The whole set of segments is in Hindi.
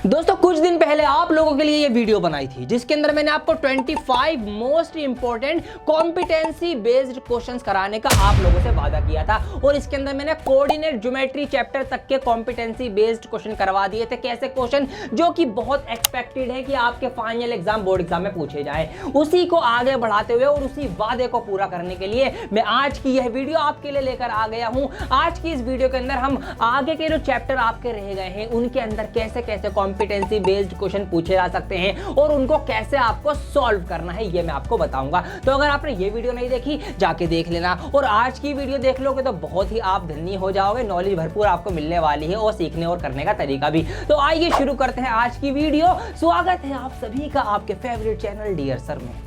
दोस्तों कुछ दिन पहले आप लोगों के लिए ये वीडियो बनाई थी जिसके अंदर मैंने आपको 25 most important competency based questions कराने का आप लोगों से वादा किया था और इसके अंदर मैंने कोऑर्डिनेट ज्योमेट्री चैप्टर तक के कॉम्पिटेंसी बेस्ड क्वेश्चन करवा दिए थे। कैसे क्वेश्चन जो कि बहुत एक्सपेक्टेड है कि आपके फाइनल एग्जाम बोर्ड एग्जाम में पूछे जाए, उसी को आगे बढ़ाते हुए और उसी वादे को पूरा करने के लिए मैं आज की यह वीडियो आपके लिए लेकर आ गया हूं। आज की इस वीडियो के अंदर हम आगे के जो चैप्टर आपके रह गए हैं उनके अंदर कैसे कैसे कॉम्पिटेंसी बेस्ड क्वेश्चन पूछे जा सकते हैं और उनको कैसे आपको सॉल्व करना है ये मैं आपको बताऊंगा। तो अगर आपने ये वीडियो नहीं देखी जाके देख लेना और आज की वीडियो देख लोगे तो बहुत ही आप धन्य हो जाओगे। नॉलेज भरपूर आपको मिलने वाली है और सीखने और करने का तरीका भी। तो आइए शुरू करते हैं आज की वीडियो। स्वागत है आप सभी का आपके फेवरेट चैनल डियर सर में।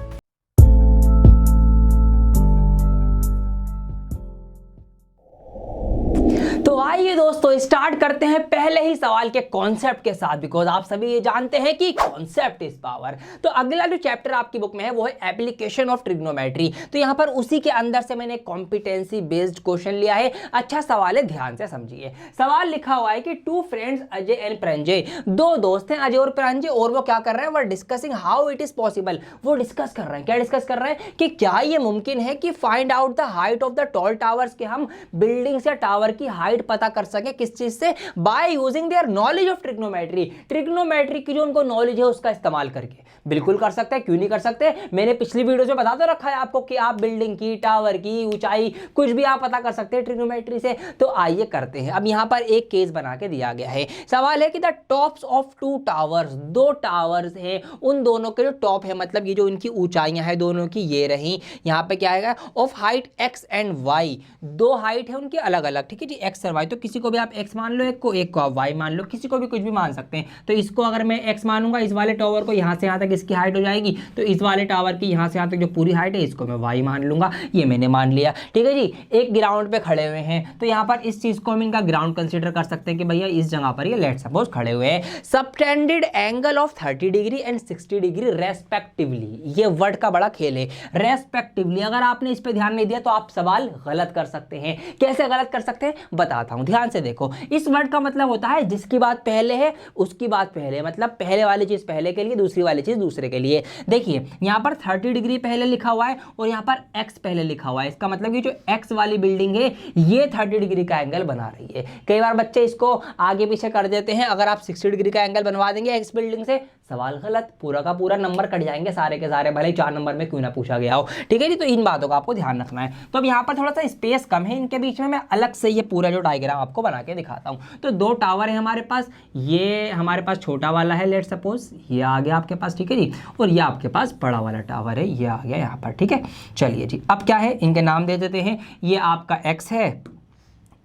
तो आइए दोस्तों स्टार्ट करते हैं पहले ही सवाल के कॉन्सेप्ट के साथ, बिकॉज आप सभी ये जानते हैं कि कॉन्सेप्ट इज पावर। तो अगला जो चैप्टर आपकी बुक में है वो है एप्लीकेशन ऑफ ट्रिग्नोमेट्री। तो यहां पर उसी के अंदर से मैंने कॉम्पिटेंसी बेस्ड क्वेश्चन लिया है। अच्छा सवाल है, ध्यान से समझिए। सवाल लिखा हुआ है कि टू फ्रेंड्स अजय एंड प्रंजय, दो दोस्त हैं अजय और प्रंजय, और वो क्या कर रहे हैं, वो discussing how it is possible. वो डिस्कस कर रहे हैं, क्या डिस्कस कर रहे हैं कि क्या ये मुमकिन है कि find out the height of the tall towers, कि हम बिल्डिंग से टावर की हाइट पता कर सके किस चीज से, by using their knowledge of trigonometry. Trigonometry की जो उनको नॉलेज है उसका इस्तेमाल करके। बिल्कुल कर सकते हैं, क्यों नहीं कर सकते। मैंने पिछली वीडियो में बता तो रखा है आपको कि आप बिल्डिंग की, टावर की ऊंचाई कुछ भी आप पता कर सकते हैं ट्रिग्नोमेट्री से। तो आइए करते हैं। अब यहां पर एक केस बना के दिया गया है। सवाल है कि the tops of two towers, दो टावर्स हैं, उन दोनों के जो टॉप है मतलब ये जो इनकी ऊंचाइयां हैं दोनों की ये रही। यहां पे क्या आएगा, of height X and Y, दो हाइट है उनकी अलग अलग, ठीक है जी, एक्स और वाई। तो किसी को भी आप एक्स मान लो, एक को आप वाई मान लो, किसी को भी कुछ भी मान सकते हैं। तो इसको अगर मैं एक्स मानूंगा, इस वाले टावर को यहां से यहां तक इसकी हाइट हो जाएगी, तो इस वाले टावर की यहां से यहां तक जो पूरी हाइट है इसको मैं वाई मान लूंगा। ये मैंने मान लिया, ठीक है जी। एक ग्राउंड पे खड़े हुए हैं तो यहां पर इस चीज को हम इनका ग्राउंड कंसीडर कर सकते हैं कि भैया इस जगह पर ये लेट सपोज खड़े हुए हैं। Subtended angle of 30 degree and 60 degree respectively. ये वर्ड का बड़ा खेल है, रेस्पेक्टिवली। अगर आपने इस पे ध्यान नहीं दिया तो आप सवाल गलत कर सकते हैं। कैसे गलत कर सकते हैं बताता हूं, ध्यान से देखो। इस वर्ड का मतलब होता है जिसकी बात पहले है उसकी बात पहले, मतलब पहले वाली चीज पहले के लिए, दूसरी वाली चीज दूसरे के लिए। देखिए यहां पर 30 डिग्री पहले लिखा हुआ है और यहां पर एक्स पहले लिखा हुआ है। इसका मतलब ये जो एक्स वाली बिल्डिंग है ये 30 डिग्री का एंगल बना रही है। कई बार बच्चे इसको आगे पीछे कर देते हैं। अगर आप 60 डिग्री का एंगल बनवा देंगे एक्स बिल्डिंग से, सवाल गलत, पूरा का पूरा नंबर कट जाएंगे सारे के सारे, भले 4 नंबर में क्यों ना पूछा गया हो, ठीक है जी। तो इन बातों का आपको ध्यान रखना है। तो अब यहाँ पर थोड़ा सा स्पेस कम है इनके बीच में, मैं अलग से ये पूरा जो डायग्राम आपको बना के दिखाता हूँ। तो दो टावर है हमारे पास, ये हमारे पास छोटा वाला है, लेट सपोज ये आ गया आपके पास, ठीक है जी, और ये आपके पास बड़ा वाला टावर है, ये आ गया यहाँ पर, ठीक है। चलिए जी, अब क्या है, इनके नाम दे देते हैं। ये आपका एक्स है,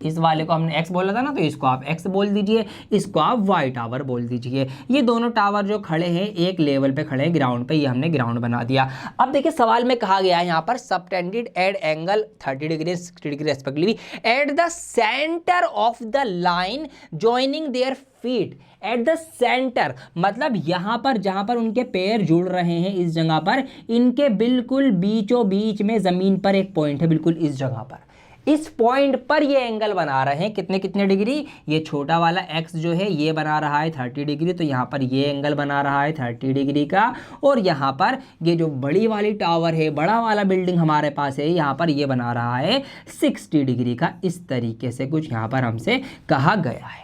इस वाले को हमने x बोला था ना, तो इसको आप x बोल दीजिए, इसको आप y टावर बोल दीजिए। ये दोनों टावर जो खड़े हैं एक लेवल पे खड़े हैं ग्राउंड पे, ये हमने ग्राउंड बना दिया। अब देखिए सवाल में कहा गया है यहाँ पर subtended at angle 30 degree 60 degree respectively at the centre of the line joining their feet. At the centre मतलब यहां पर जहां पर उनके पैर जुड़ रहे हैं, इस जगह पर इनके बिल्कुल बीचों बीच में जमीन पर एक पॉइंट है, बिल्कुल इस जगह पर, इस पॉइंट पर ये एंगल बना रहे हैं। कितने कितने डिग्री, ये छोटा वाला x जो है ये बना रहा है 30 डिग्री, तो यहाँ पर ये एंगल बना रहा है 30 डिग्री का। और यहाँ पर ये जो बड़ी वाली टावर है, बड़ा वाला बिल्डिंग हमारे पास है, यहाँ पर ये बना रहा है 60 डिग्री का। इस तरीके से कुछ यहाँ पर हमसे कहा गया है।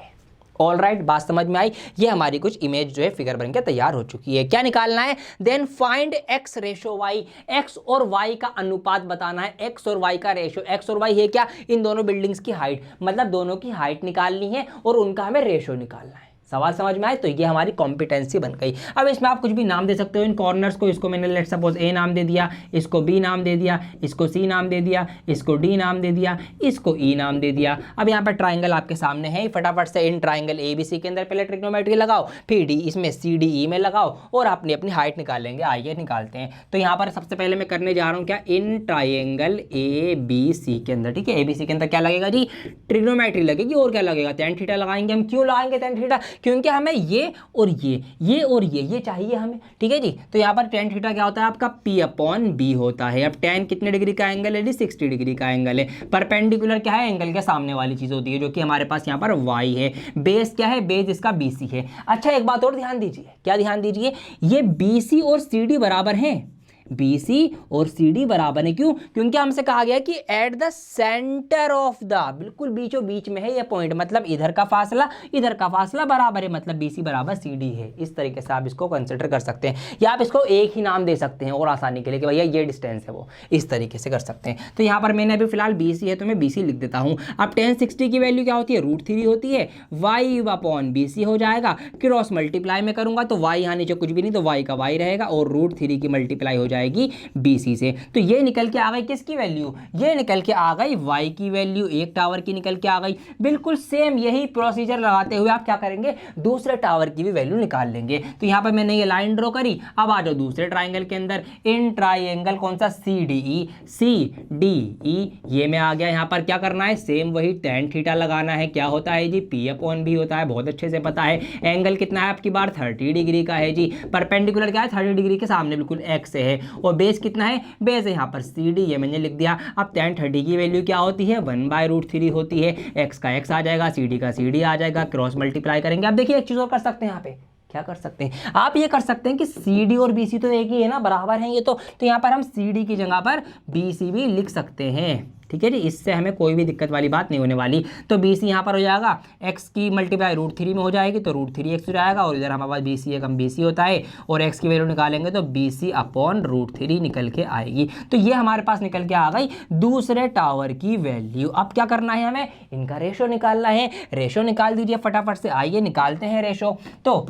ऑल राइट, बात समझ में आई। ये हमारी कुछ इमेज जो है फिगर बन के तैयार हो चुकी है। क्या निकालना है, then find X ratio Y, X और वाई का अनुपात बताना है। एक्स और वाई का रेशो, एक्स और वाई है क्या, इन दोनों बिल्डिंग्स की हाइट, मतलब दोनों की हाइट निकालनी है और उनका हमें रेशो निकालना है। सवाल समझ में आए, तो ये हमारी कॉम्पिटेंसी बन गई। अब इसमें आप कुछ भी नाम दे सकते हो। इन कॉर्नर्स को, इसको मैंने लेट सपोज ए नाम दे दिया, इसको बी नाम दे दिया, इसको सी नाम दे दिया, इसको डी नाम दे दिया, इसको ई नाम दे दिया। अब यहाँ पर ट्राइंगल आपके सामने है, फटाफट से in triangle A B C के अंदर पहले ट्रिग्नोमेट्री लगाओ, फिर डी इसमें सी डी ई में लगाओ और अपनी अपनी हाइट निकालेंगे। आइए निकालते हैं। तो यहाँ पर सबसे पहले मैं करने जा रहा हूँ क्या, in triangle A B C के अंदर, ठीक है, ए बी सी के अंदर क्या लगेगा जी, ट्रिग्नोमेट्री लगेगी। और क्या लगेगा, tan थीटा लगाएंगे हम। क्यों लगाएंगे tan थीटा, क्योंकि हमें ये और ये चाहिए हमें, ठीक है जी। तो यहाँ पर tan थीटा क्या होता है आपका P/B होता है। अब tan कितने डिग्री का एंगल है जी, 60 डिग्री का एंगल है। परपेंडिकुलर क्या है, एंगल के सामने वाली चीज होती है, जो कि हमारे पास यहाँ पर y है। बेस क्या है, बेस इसका BC है। अच्छा एक बात और ध्यान दीजिए, क्या ध्यान दीजिए, ये BC और CD बराबर हैं, BC और CD बराबर है। क्यों? क्योंकि हमसे कहा गया कि at the centre of the, बिल्कुल बीचों बीच में है ये पॉइंट, मतलब इधर का फासला बराबर है, मतलब BC बराबर CD है। इस तरीके से आप इसको कंसिडर कर सकते हैं, या आप इसको एक ही नाम दे सकते हैं और आसानी के लिए कि भैया ये डिस्टेंस है, वो इस तरीके से कर सकते हैं। तो यहाँ पर मैंने अभी फिलहाल BC है तो मैं BC लिख देता हूँ। अब tan 60 की वैल्यू क्या होती है, √3 होती है, y/BC हो जाएगा। क्रॉस मल्टीप्लाई में करूंगा तो y यहाँ नीचे कुछ भी नहीं, तो y का y रहेगा और √3 की मल्टीप्लाई हो जाएगी BC से। तो ये निकल के आ गई किसकी वैल्यू, ये निकल के आ गई y की वैल्यू, एक टावर की निकल के आ गई। बिल्कुल सेम यही प्रोसीजर लगाते हुए आप क्या करेंगे, दूसरे टावर की भी वैल्यू निकाल लेंगे। तो यहाँ पर मैंने ये लाइन ड्रॉ करी। अब आ जाओ दूसरे ट्राइंगल के अंदर, इन ट्राइंगल कौन सा, CDE, ये में आ गया। यहाँ पर क्या करना है, सेम वही tan थीटा लगाना है। क्या होता है जी, P/B होता है, बहुत अच्छे से पता है। एंगल कितना है आपकी बार 30 डिग्री का है जी। परपेंडिकुलर क्या है, 30 डिग्री के सामने बिल्कुल x है। और बेस कितना है, बेस है यहाँ पर CD, ये मैंने लिख दिया। अब tan 30 की वैल्यू क्या होती है, 1/√3 होती है। x का x आ जाएगा, CD का CD आ जाएगा, क्रॉस मल्टीप्लाई करेंगे। अब देखिए एक चीज़ और कर सकते हैं, यहाँ पे क्या कर सकते हैं, आप ये कर सकते हैं कि CD और BC तो एक ही है ना, बराबर हैं ये तो यहाँ पर हम CD की जगह पर BC भी लिख सकते हैं, ठीक है जी। इससे हमें कोई भी दिक्कत वाली बात नहीं होने वाली। तो BC यहाँ पर हो जाएगा, x की मल्टीप्लाई √3 में हो जाएगी तो √3x हो जाएगा, और इधर हमारे पास BC है, कम BC होता है, और x की वैल्यू निकालेंगे तो BC/√3 निकल के आएगी। तो ये हमारे पास निकल के आ गई दूसरे टावर की वैल्यू। अब क्या करना है, हमें इनका रेशो निकालना है। रेशो निकाल दीजिए फटाफट से, आइए निकालते हैं रेशो। तो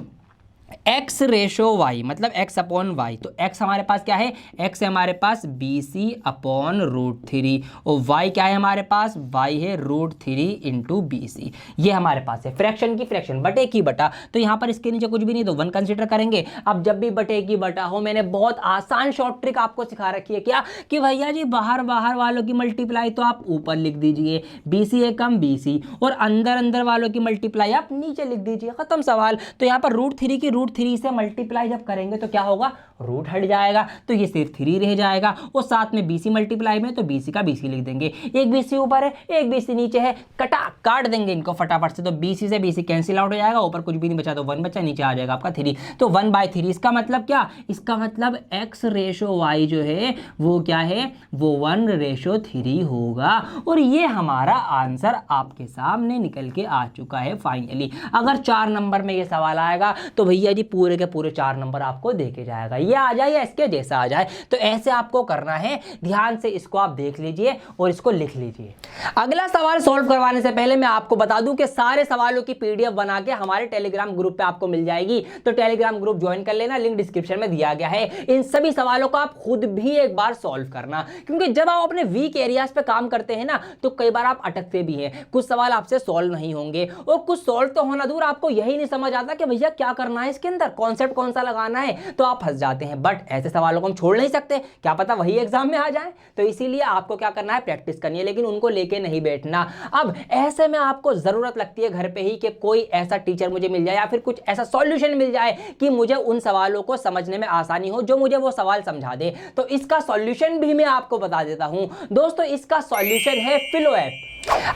x/y मतलब x/y, तो x हमारे पास क्या है, x है हमारे पास BC/√3, और y क्या है हमारे पास, y है √3 × BC। ये हमारे पास है फ्रैक्शन की फ्रैक्शन, बटे की बटा। तो यहाँ पर इसके नीचे कुछ भी नहीं तो 1 कंसीडर करेंगे। अब जब भी बटे की बटा हो, मैंने बहुत आसान शॉर्ट ट्रिक आपको सिखा रखी है, क्या कि भैया जी बाहर वालों की मल्टीप्लाई तो आप ऊपर लिख दीजिए, BC है कम BC, और अंदर वालों की मल्टीप्लाई आप नीचे लिख दीजिए, खत्म सवाल। तो यहाँ पर √3 की √3 से मल्टीप्लाई जब करेंगे तो क्या होगा, रूट हट जाएगा, तो ये सिर्फ 3 रह जाएगा, और साथ में BC मल्टीप्लाई में तो BC का BC लिख देंगे। एक BC ऊपर है, एक BC नीचे है, काट देंगे इनको फटाफट से, तो BC से BC कैंसिल आउट हो जाएगा, ऊपर कुछ भी नहीं बचा तो 1 बचा, नीचे आ जाएगा आपका 3। तो 1/3, इसका मतलब क्या, इसका मतलब x/y जो है वो क्या है, वो 1/3 होगा। और ये हमारा आंसर आपके सामने निकल के आ चुका है फाइनली। अगर 4 नंबर में ये सवाल आएगा तो भैया जी पूरे के पूरे 4 नंबर आपको देके जाएगा, ये आ जाए या इसके जैसा आ जाए। तो ऐसे आपको करना है, ध्यान से इसको आप देख लीजिए और इसको लिख लीजिए। अगला सवाल सॉल्व करवाने से पहले मैं आपको बता दूं कि सारे सवालों की PDF बना के हमारे टेलीग्राम ग्रुप पे आपको मिल जाएगी, तो टेलीग्राम ग्रुप ज्वाइन कर लेना, लिंक डिस्क्रिप्शन में दिया गया है। इन सभी सवालों को आप खुद भी एक बार सॉल्व करना, क्योंकि जब आप अपने वीक एरियाज पे काम करते हैं ना, तो कई बार आप अटकते भी हैं, कुछ सवाल आपसे सॉल्व नहीं होंगे, और कुछ सॉल्व तो होना दूर, आपको यही नहीं समझ आता कि भैया क्या करना है इसके अंदर, कॉन्सेप्ट कौन सा लगाना है, तो आप फंस जाते हैं। बट ऐसे सवालों को हम छोड़ नहीं सकते, क्या पता वही एग्जाम में आ जाए, तो इसीलिए आपको क्या करना है, प्रैक्टिस करनी है, लेकिन उनको लेके नहीं बैठना। अब ऐसे में आपको जरूरत लगती है घर पे ही कि कोई ऐसा टीचर मुझे मिल जाए, या फिर कुछ ऐसा सॉल्यूशन मिल जाए कि मुझे उन सवालों को समझने में आसानी हो, जो मुझे वो सवाल समझा दे। तो इसका सॉल्यूशन भी मैं आपको बता देता हूं दोस्तों, इसका सॉल्यूशन है फिलो ऐप।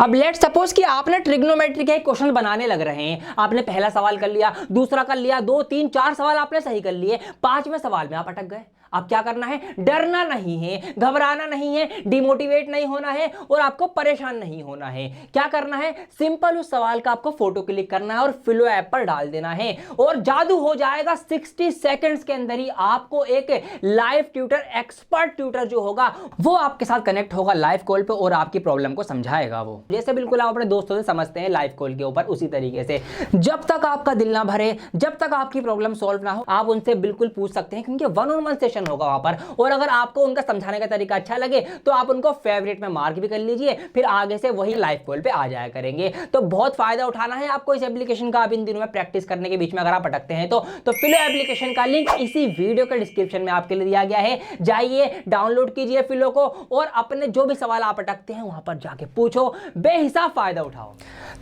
अब लेट सपोज कि आपने ट्रिग्नोमेट्री के क्वेश्चन बनाने लग रहे हैं, आपने पहला सवाल कर लिया, दूसरा कर लिया, 2 3 4 सवाल आपने सही कर लिए, 5वें सवाल में आप अटक गए। अब क्या करना है, डरना नहीं है, घबराना नहीं है, डिमोटिवेट नहीं होना है, और आपको परेशान नहीं होना है। क्या करना है, सिंपल उस सवाल का आपको फोटो क्लिक करना है और फिलो ऐप पर डाल देना है, और जादू हो जाएगा। 60 सेकंड्स के अंदर ही आपको एक लाइव ट्यूटर, एक्सपर्ट ट्यूटर जो होगा वो आपके साथ कनेक्ट होगा लाइव कॉल पे, और आपकी प्रॉब्लम को समझाएगा वो, जैसे बिल्कुल आप अपने दोस्तों से समझते हैं लाइव कॉल के ऊपर, उसी तरीके से। जब तक आपका दिल ना भरे, जब तक आपकी प्रॉब्लम सॉल्व ना हो, आप उनसे बिल्कुल पूछ सकते हैं, क्योंकि 1-on-1 सेशन क्वेश्चन होगा वहां पर, और अगर आपको उनका समझाने का तरीका अच्छा लगे तो आप उनको फेवरेट में मार्क भी कर लीजिए, फिर आगे से वही लाइव कॉल पे आ जाया करेंगे। तो बहुत फायदा उठाना है आपको इस एप्लीकेशन का। आप इन दिनों में प्रैक्टिस करने के बीच में अगर आप अटकते हैं तो फिलो एप्लीकेशन का लिंक इसी वीडियो के डिस्क्रिप्शन में आपके लिए दिया गया है, जाइए डाउनलोड कीजिए फिलो को, और अपने जो भी सवाल आप अटकते हैं वहां पर जाके पूछो, बेहिसाब फायदा उठाओ।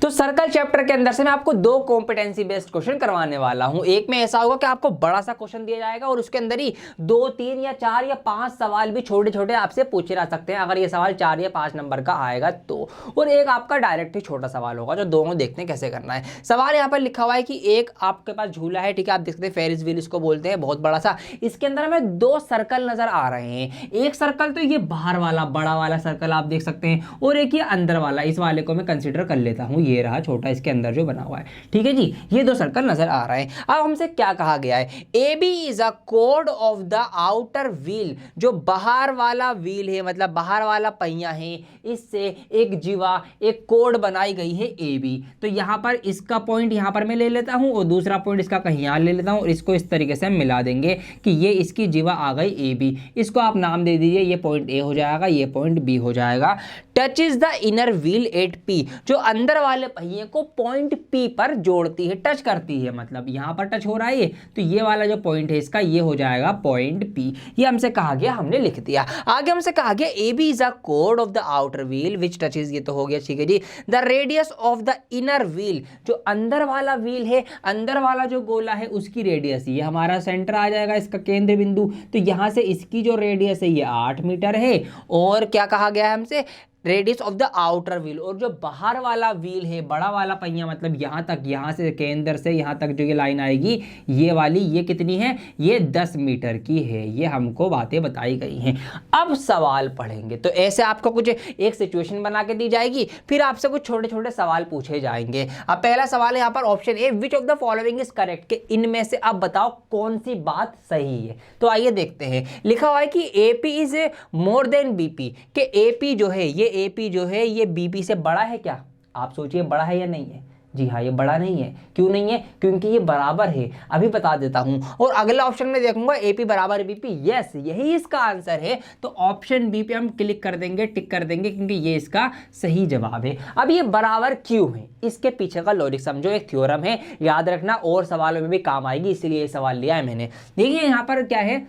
तो सर्कल चैप्टर के अंदर से मैं आपको 2 कॉम्पिटेंसी बेस्ड क्वेश्चन करवाने वाला हूं। एक में ऐसा होगा कि आपको बड़ा सा क्वेश्चन दिया जाएगा और उसके अंदर ही 2, 3 या 4 या 5 सवाल भी छोटे छोटे आपसे पूछे जा सकते हैं, अगर ये सवाल 4 या 5 नंबर का आएगा तो। और एक आपका डायरेक्ट ही छोटा सवाल होगा, जो दोनों देखते हैं कैसे करना है। सवाल यहाँ पर लिखा हुआ है कि एक आपके पास झूला है, ठीक है, आप देख सकते हैं फेरिस व्हील इसको बोलते हैं, बहुत बड़ा सा। इसके अंदर हमें 2 सर्कल नजर आ रहे हैं। एक सर्कल तो ये बाहर वाला बड़ा वाला सर्कल आप देख सकते हैं, और एक ये अंदर वाला, इस वाले को मैं कंसीडर कर लेता हूं, ये रहा छोटा इसके अंदर जो बना हुआ है, ठीक है जी। ये 2 सर्कल नजर आ रहे हैं। अब हमसे क्या कहा गया है, ए बी इज अ कोड ऑफ द आउटर व्हील, जो बाहर वाला व्हील है, मतलब बाहर वाला पहिया है, इससे एक जीवा, एक कोड बनाई गई है ए बी। तो यहां पर इसका पॉइंट यहां पर मैं ले लेता हूं, और दूसरा पॉइंट इसका कहीं यहां ले लेता हूं, और इसको इस तरीके से हम मिला देंगे कि ये इसकी जीवा आ गई ए बी। इसको आप नाम दे दीजिए, ये पॉइंट ए हो जाएगा, ये पॉइंट बी हो जाएगा। Touch is the inner wheel at P, जो अंदर वाले पहिए को पॉइंट पी पर जोड़ती है, टच करती है, मतलब यहां पर टच हो रहा है ये, तो ये वाला जो पॉइंट है इसका ये हो जाएगा पॉइंट पी। ये हमसे कहा गया, हमने लिख दिया। आगे हमसे कहा गया ए बी इज अ कोड of the outer wheel which touches, ये तो हो गया, ठीक है जी। The radius of the inner wheel, जो अंदर वाला व्हील है, अंदर वाला जो गोला है उसकी रेडियस, ये हमारा सेंटर आ जाएगा, इसका केंद्र बिंदु। तो यहां से इसकी जो रेडियस है ये 8 मीटर है। और क्या कहा गया है हमसे, radius of the outer wheel, और जो बाहर वाला व्हील है, बड़ा वाला पहिया, मतलब यहां तक, यहां से केंद्र से यहां तक जो ये लाइन आएगी, ये वाली, ये कितनी है, ये 10 मीटर की है। ये हमको बातें बताई गई हैं। अब सवाल पढ़ेंगे तो ऐसे आपको कुछ एक सिचुएशन बना के दी जाएगी, फिर आपसे कुछ छोटे छोटे सवाल पूछे जाएंगे। अब पहला सवाल है यहाँ पर option A, which of the following is correct, कि इनमें से अब बताओ कौन सी बात सही है। तो आइए देखते हैं। लिखा हुआ है कि AP is more than BP, कि एपी जो है, ये एपी जो है ये बीपी से बड़ा है क्या? आप सोचिए बड़ा है या नहीं है। जी हाँ, ये बड़ा नहीं है। क्यों नहीं है? क्योंकि ये बराबर है। अभी बता देता हूं। और अगला ऑप्शन में देखूंगा एपी बराबर बीपी, यस यही इसका आंसर है। तो ऑप्शन बी पे हम क्लिक कर देंगे, टिक कर देंगे, क्योंकि ये इसका सही जवाब है। अब ये बराबर क्यों है, इसके पीछे का लॉजिक समझो, एक थ्योरम है, याद रखना, और सवालों में भी काम आएगी, इसीलिए ये सवाल लिया है मैंने। देखिए यहाँ पर क्या है,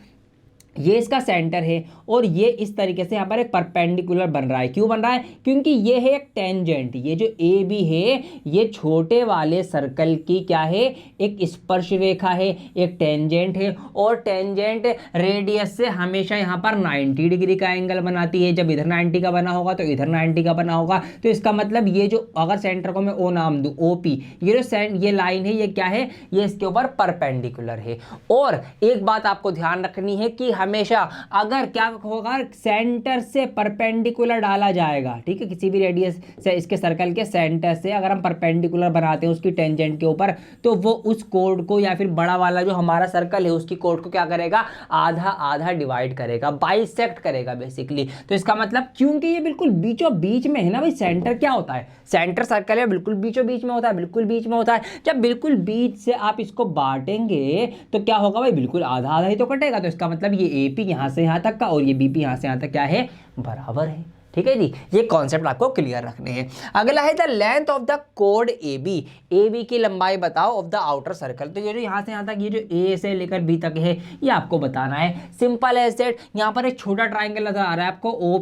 ये इसका सेंटर है और ये इस तरीके से यहाँ पर एक परपेंडिकुलर बन रहा है। क्यों बन रहा है? क्योंकि ये है एक टेंजेंट, ये जो ए बी है ये छोटे वाले सर्कल की क्या है, एक स्पर्श रेखा है, एक टेंजेंट है, और टेंजेंट रेडियस से हमेशा यहाँ पर 90 डिग्री का एंगल बनाती है। जब इधर 90 का बना होगा तो इधर 90 का बना होगा। तो इसका मतलब ये जो, अगर सेंटर को मैं ओ नाम दूं, ओ पी, ये जो ये लाइन है ये क्या है, ये इसके ऊपर परपेंडिकुलर है। और एक बात आपको ध्यान रखनी है कि हमेशा अगर क्या होगा, सेंटर से परपेंडिकुलर डाला जाएगा, ठीक है, किसी भी रेडियस से, इसके सर्कल के सेंटर से अगर हम परपेंडिकुलर बनाते हैं उसकी टेंजेंट के ऊपर, तो वो उस कोड को, या फिर बड़ा वाला जो हमारा सर्कल है उसकी कोड को क्या करेगा, आधा आधा डिवाइड करेगा, बाइसेक्ट करेगा बेसिकली। तो इसका मतलब, क्योंकि ये बिल्कुल बीचों बीच में है ना भाई, सेंटर क्या होता है, सेंटर सर्कल है, बिल्कुल बीचों बीच में होता है, बिल्कुल बीच में होता है। जब बिल्कुल बीच से आप इसको बांटेंगे तो क्या होगा भाई, बिल्कुल आधा आधा ही तो कटेगा। तो इसका मतलब ये एपी यहां से यहां तक का और ये बीपी यहां से यहां तक क्या है, बराबर है। ठीक है जी, ये कॉन्सेप्ट आपको क्लियर रखने हैं। अगला है द लेंथ ऑफ द कोड ए बी की लंबाई बताओ ऑफ द आउटर सर्कल। तो ये जो यहाँ से यहाँ तक, ये जो ए से लेकर बी तक है, ये आपको बताना है। Simple as that. यहाँ पर एक छोटा ट्राइंगल नजर आ रहा है आपको, ओ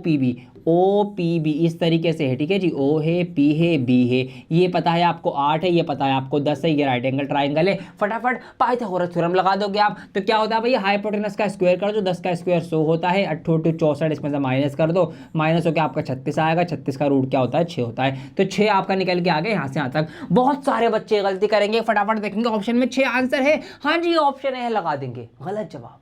पी बी इस तरीके से है, ठीक है जी। ओ है, पी है, बी है, ये पता है आपको 8 है, ये पता है आपको 10 है, ये राइट एंगल ट्राइंगल है। फटाफट पाइथागोरस थ्योरम लगा दोगे आप। तो क्या होता है भाई, हाइपोटेनस का स्क्वायर कर दो, 10 का स्क्वायर 100 होता है, 8 64, इसमें से माइनस कर दो, माइनस होकर आपका 36 आएगा। 36 का रूट क्या होता है, 6 होता है। तो 6 आपका निकल के आ गया यहाँ से यहाँ तक। बहुत सारे बच्चे गलती करेंगे, फटाफट देखेंगे ऑप्शन में 6 आंसर है, हाँ जी ऑप्शन है, लगा देंगे, गलत जवाब।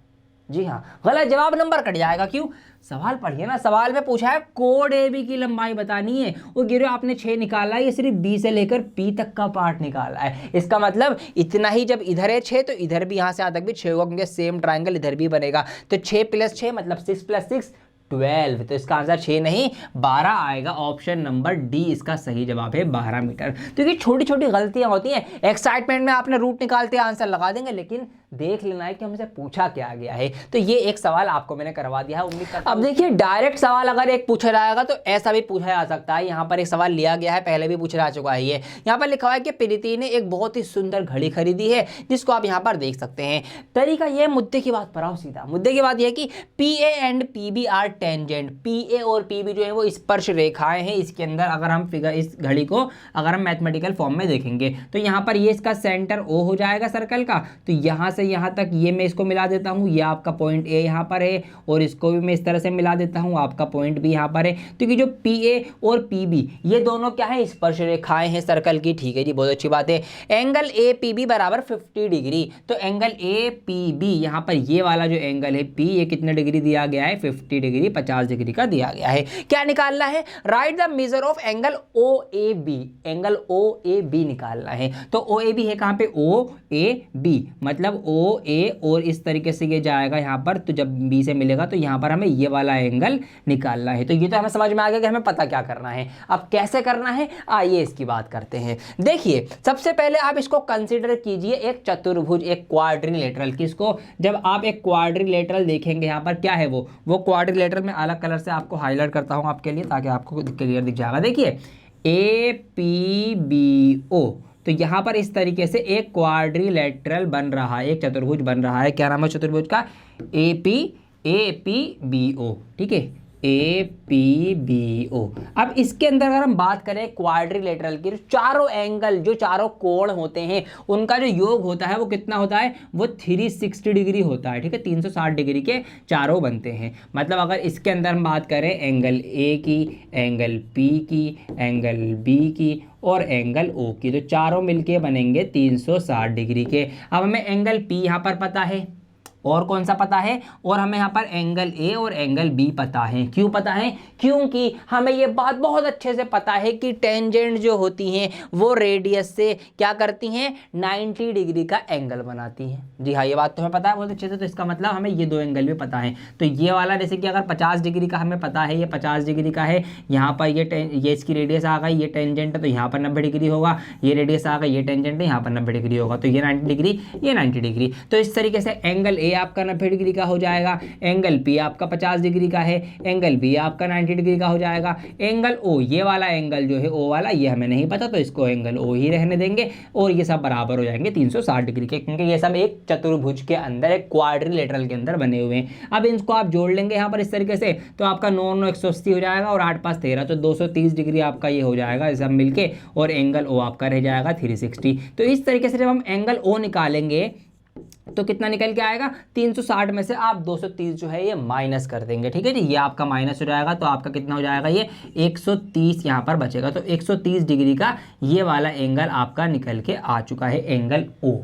जी हाँ, गलत जवाब, नंबर कट जाएगा। क्यों? सवाल पढ़िए ना, सवाल में पूछा है कोड ए बी की लंबाई बतानी है, और गिरो आपने 6 निकाला है, ये सिर्फ बी से लेकर पी तक का पार्ट निकाला है। इसका मतलब इतना ही, जब इधर है 6 तो इधर भी यहाँ से यहाँ तक भी 6 होगा, क्योंकि सेम ट्राइंगल इधर भी बनेगा। तो 6 + 6 मतलब 6 + 6 12। तो इसका आंसर 6 नहीं 12 आएगा। ऑप्शन नंबर डी इसका सही जवाब है 12 मीटर। तो ये छोटी छोटी गलतियां होती हैं, एक्साइटमेंट में आपने रूट निकालते आंसर लगा देंगे, लेकिन देख लेना है कि हमसे पूछा क्या गया है। तो ये एक सवाल आपको मैंने करवा दिया है, उम्मीद करता हूं। अब देखिए डायरेक्ट सवाल अगर एक पूछा जाएगा तो ऐसा भी पूछा जा सकता है। यहाँ पर एक सवाल लिया गया है, पहले भी पूछा जा चुका है। ये यहाँ पर लिखा हुआ है कि प्रीति ने एक बहुत ही सुंदर घड़ी खरीदी है, जिसको आप यहाँ पर देख सकते हैं। तरीका ये, मुद्दे की बात पर आओ सीधा। मुद्दे की बात यह है कि PA and PB are tangent. PA और PB जो है वो स्पर्श रेखाएं हैं इसके अंदर। अगर हम फिगर इस घड़ी को अगर हम मैथमेटिकल फॉर्म में देखेंगे तो यहाँ पर ये इसका सेंटर O हो जाएगा सर्कल का। तो यहाँ से यहाँ तक ये मैं इसको मिला देता हूँ, ये आपका पॉइंट A यहाँ पर है, और इसको भी मैं इस तरह से मिला देता हूँ, आपका पॉइंट B यहाँ पर है। क्योंकि जो PA और PB ये दोनों क्या है, स्पर्श रेखाएं हैं सर्कल की। ठीक है जी, बहुत अच्छी बात है। एंगल APB बराबर 50 डिग्री। तो एंगल APB यहाँ पर ये वाला जो एंगल है P, ये कितने डिग्री दिया गया है, 50 डिग्री, 50 डिग्री का दिया गया है। क्या निकालना है, right the measure of angle OAB। Angle OAB निकालना है। तो OAB है कहाँ पे, OAB मतलब OA, और इस तरीके से ये जाएगा यहाँ पर। तो जब B से मिलेगा तो यहाँ पर हमें ये वाला एंगल निकालना है। तो ये तो हमें समझ में आ गया कि हमें पता क्या करना है। अब कैसे करना है, आइए इसकी बात करते हैं। देखिए सबसे पहले आप इसको कंसीडर कीजिए एक चतुर्भुज, एक क्वाड्रिलेटरल। किसको, जब आप एक क्वाड्रिलेटरल देखेंगे यहाँ पर क्या है वो क्वाड्रिलेटरल में अलग कलर से आपको हाईलाइट करता हूँ आपके लिए, ताकि आपको क्लियर दिख जाएगा। देखिए APBO, तो यहाँ पर इस तरीके से एक क्वाड्रिलेटरल बन रहा है, एक चतुर्भुज बन रहा है। क्या नाम है चतुर्भुज का, APBO। ठीक है, APBO। अब इसके अंदर अगर हम बात करें क्वाड्रिलेटरल की, चारों एंगल, जो चारों कोण होते हैं उनका जो योग होता है वो कितना होता है, वो 360 डिग्री होता है। ठीक है, 360 डिग्री के चारों बनते हैं। मतलब अगर इसके अंदर हम बात करें एंगल A की, एंगल P की, एंगल B की और एंगल O की, तो चारों मिलके बनेंगे 360 डिग्री के। अब हमें एंगल P यहाँ पर पता है, और कौन सा पता है, और हमें यहाँ पर एंगल A और एंगल B पता है। क्यों पता है, क्योंकि हमें ये बात बहुत अच्छे से पता है कि टेंजेंट जो होती हैं वो रेडियस से क्या करती हैं, 90 डिग्री का एंगल बनाती हैं। जी हाँ, ये बात तो हमें पता है बहुत अच्छे से। तो इसका मतलब हमें ये दो एंगल भी पता है। तो ये वाला जैसे कि अगर 50 डिग्री का हमें पता है, ये 50 डिग्री का है, यहाँ पर ये इसकी रेडियस आ गई, ये टेंजेंट है तो यहाँ पर 90 डिग्री होगा, ये रेडियस आ गई, ये टेंजेंट है, यहाँ पर 90 डिग्री होगा। तो ये 90 डिग्री, ये 90 डिग्री। तो इस तरीके से एंगल A आपका 90 डिग्री का हो जाएगा, एंगल P आपका 50 डिग्री का है, एंगल B आपका 90 डिग्री का हो जाएगा। एंगल O, ये वाला एंगल जो है O वाला, ये हमें नहीं पता, तो इसको एंगल O ही रहने देंगे, और ये सब बराबर हो जाएंगे 360 डिग्री के, क्योंकि ये सब एक चतुर्भुज के अंदर, एक क्वाड्रिलेटरल के अंदर बने हुए हैं। अब इनको आप जोड़ लेंगे यहाँ पर इस तरीके से, तो आपका 9 9 180 हो जाएगा, और 8 5 13, तो 230 डिग्री आपका ये हो जाएगा, ये सब मिलके, और एंगल O आपका रह जाएगा 360। तो इस तरीके से जब हम एंगल O निकालेंगे तो कितना निकल के आएगा, 360 में से आप 230 जो है ये माइनस कर देंगे। ठीक है जी, ये आपका माइनस हो जाएगा, तो आपका कितना हो जाएगा, ये 130 यहाँ पर बचेगा। तो 130 डिग्री का ये वाला एंगल आपका निकल के आ चुका है, एंगल O।